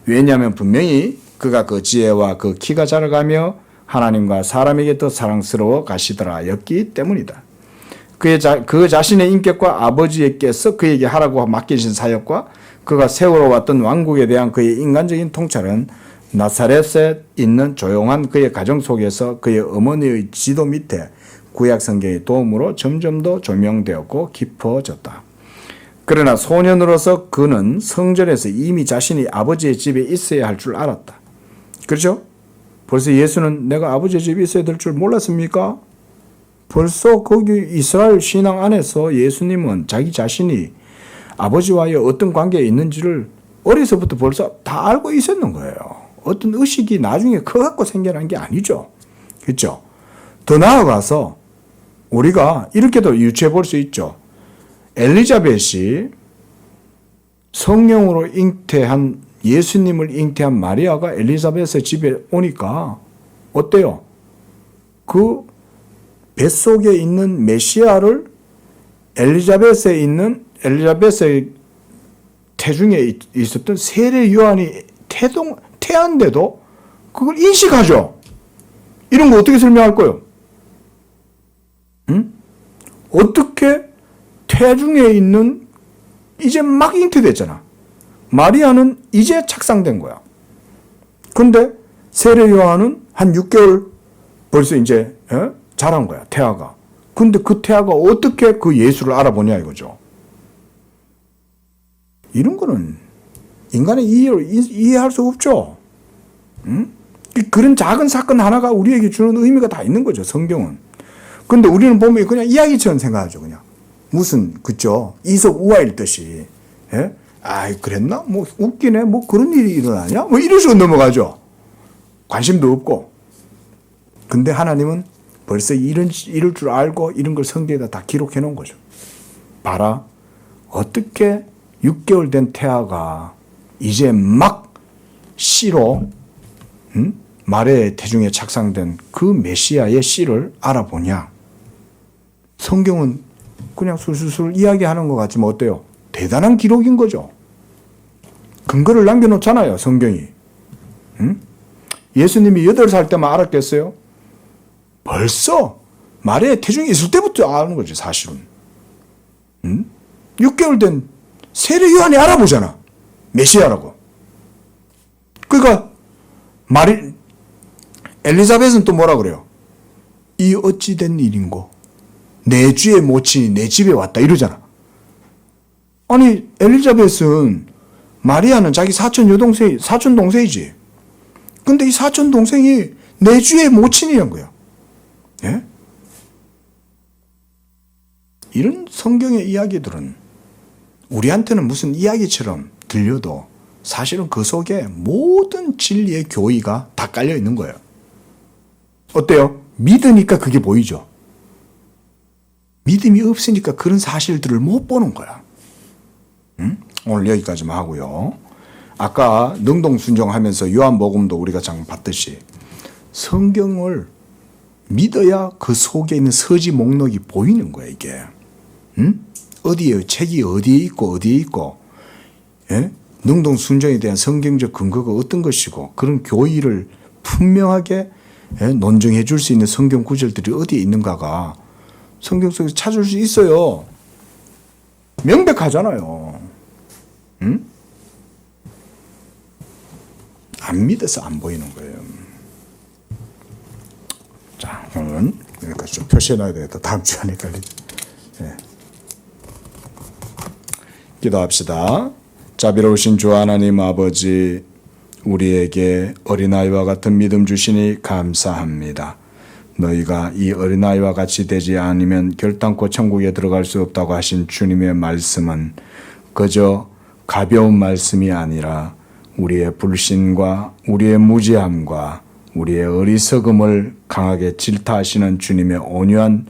왜냐하면 분명히 그가 그 지혜와 그 키가 자라가며 하나님과 사람에게 더 사랑스러워 가시더라 였기 때문이다. 그 자신의 인격과 아버지께서 그에게 하라고 맡기신 사역과 그가 세월호 왔던 왕국에 대한 그의 인간적인 통찰은 나사렛에 있는 조용한 그의 가정 속에서 그의 어머니의 지도 밑에 구약 성경의 도움으로 점점 더 조명되었고 깊어졌다. 그러나 소년으로서 그는 성전에서 이미 자신이 아버지의 집에 있어야 할 줄 알았다. 그렇죠? 벌써 예수는 내가 아버지의 집에 있어야 될 줄 몰랐습니까? 벌써 거기 이스라엘 신앙 안에서 예수님은 자기 자신이 아버지와의 어떤 관계에 있는지를 어려서부터 벌써 다 알고 있었는 거예요. 어떤 의식이 나중에 커갖고 생겨난 게 아니죠. 그렇죠? 더 나아가서 우리가 이렇게도 유추해 볼 수 있죠. 엘리자벳이 성령으로 잉태한 예수님을 잉태한 마리아가 엘리자벳의 집에 오니까 어때요? 그 뱃속에 있는 메시아를 엘리자벳의 태중에 있었던 세례 요한이 태한데도 그걸 인식하죠. 이런 거 어떻게 설명할 거예요? 응? 어떻게 태중에 있는 이제 막 잉태됐잖아. 마리아는 이제 착상된 거야. 근데 세례 요한은 한 6개월 벌써 이제 자란 거야, 태아가. 근데 그 태아가 어떻게 그 예수를 알아보냐 이거죠. 이런 거는 인간의 이해로 이해할 수 없죠. 응? 그런 작은 사건 하나가 우리에게 주는 의미가 다 있는 거죠, 성경은. 근데 우리는 보면 그냥 이야기처럼 생각하죠, 그냥. 무슨, 그죠? 이솝 우화 읽듯이. 예? 아이, 그랬나? 뭐, 웃기네? 뭐, 그런 일이 일어나냐? 뭐, 이럴 식으로 넘어가죠. 관심도 없고. 근데 하나님은 벌써 이럴 줄 알고 이런 걸 성경에다 다 기록해 놓은 거죠. 봐라. 어떻게 6개월 된 태아가 이제 막 씨로, 마리아의 태중에 착상된 그 메시아의 씨를 알아보냐. 성경은 그냥 술술술 이야기하는 것 같지만 어때요? 대단한 기록인 거죠. 근거를 남겨놓잖아요, 성경이. 예수님이 8살 때만 알았겠어요? 벌써 마리아의 태중에 있을 때부터 아는 거죠, 사실은. 6개월 된 세례 요한이 알아보잖아. 메시아라고. 그러니까 엘리자벳은 또 뭐라 그래요? 이 어찌 된 일인고? 내 주의 모친이 내 집에 왔다 이러잖아. 아니, 엘리자벳은 마리아는 자기 사촌 동생이지. 근데 이 사촌 동생이 내 주의 모친이란 거야. 예? 이런 성경의 이야기들은 우리한테는 무슨 이야기처럼 들려도 사실은 그 속에 모든 진리의 교의가 다 깔려 있는 거예요. 어때요? 믿으니까 그게 보이죠. 믿음이 없으니까 그런 사실들을 못 보는 거야. 오늘 여기까지만 하고요. 아까 능동순종하면서 요한복음도 우리가 잠깐 봤듯이 성경을 믿어야 그 속에 있는 서지 목록이 보이는 거야, 이게. 어디에, 책이 어디에 있고, 예? 능동순종에 대한 성경적 근거가 어떤 것이고, 그런 교의를 분명하게 논증해 줄 수 있는 성경 구절들이 어디에 있는가가 성경 속에서 찾을 수 있어요. 명백하잖아요. 안 믿어서 안 보이는 거예요. 자, 오늘은 여기까지 좀 표시해놔야 되겠다. 다음 주에 하니까. 네. 기도합시다. 자비로우신 주 하나님 아버지, 우리에게 어린아이와 같은 믿음 주시니 감사합니다. 너희가 이 어린아이와 같이 되지 않으면 결단코 천국에 들어갈 수 없다고 하신 주님의 말씀은 그저 가벼운 말씀이 아니라 우리의 불신과 우리의 무지함과 우리의 어리석음을 강하게 질타하시는 주님의 온유한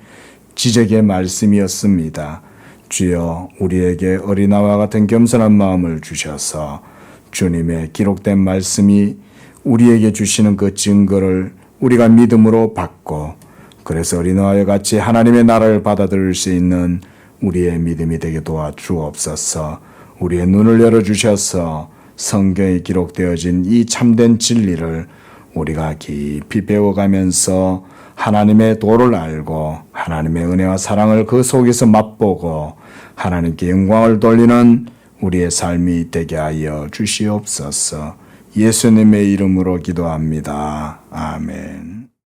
지적의 말씀이었습니다. 주여, 우리에게 어린아이와 같은 겸손한 마음을 주셔서 주님의 기록된 말씀이 우리에게 주시는 그 증거를 우리가 믿음으로 받고, 그래서 어린아이와 같이 하나님의 나라를 받아들일 수 있는 우리의 믿음이 되게 도와주옵소서. 우리의 눈을 열어주셔서 성경에 기록되어진 이 참된 진리를 우리가 깊이 배워가면서 하나님의 도를 알고 하나님의 은혜와 사랑을 그 속에서 맛보고 하나님께 영광을 돌리는 우리의 삶이 되게 하여 주시옵소서. 예수님의 이름으로 기도합니다. 아멘.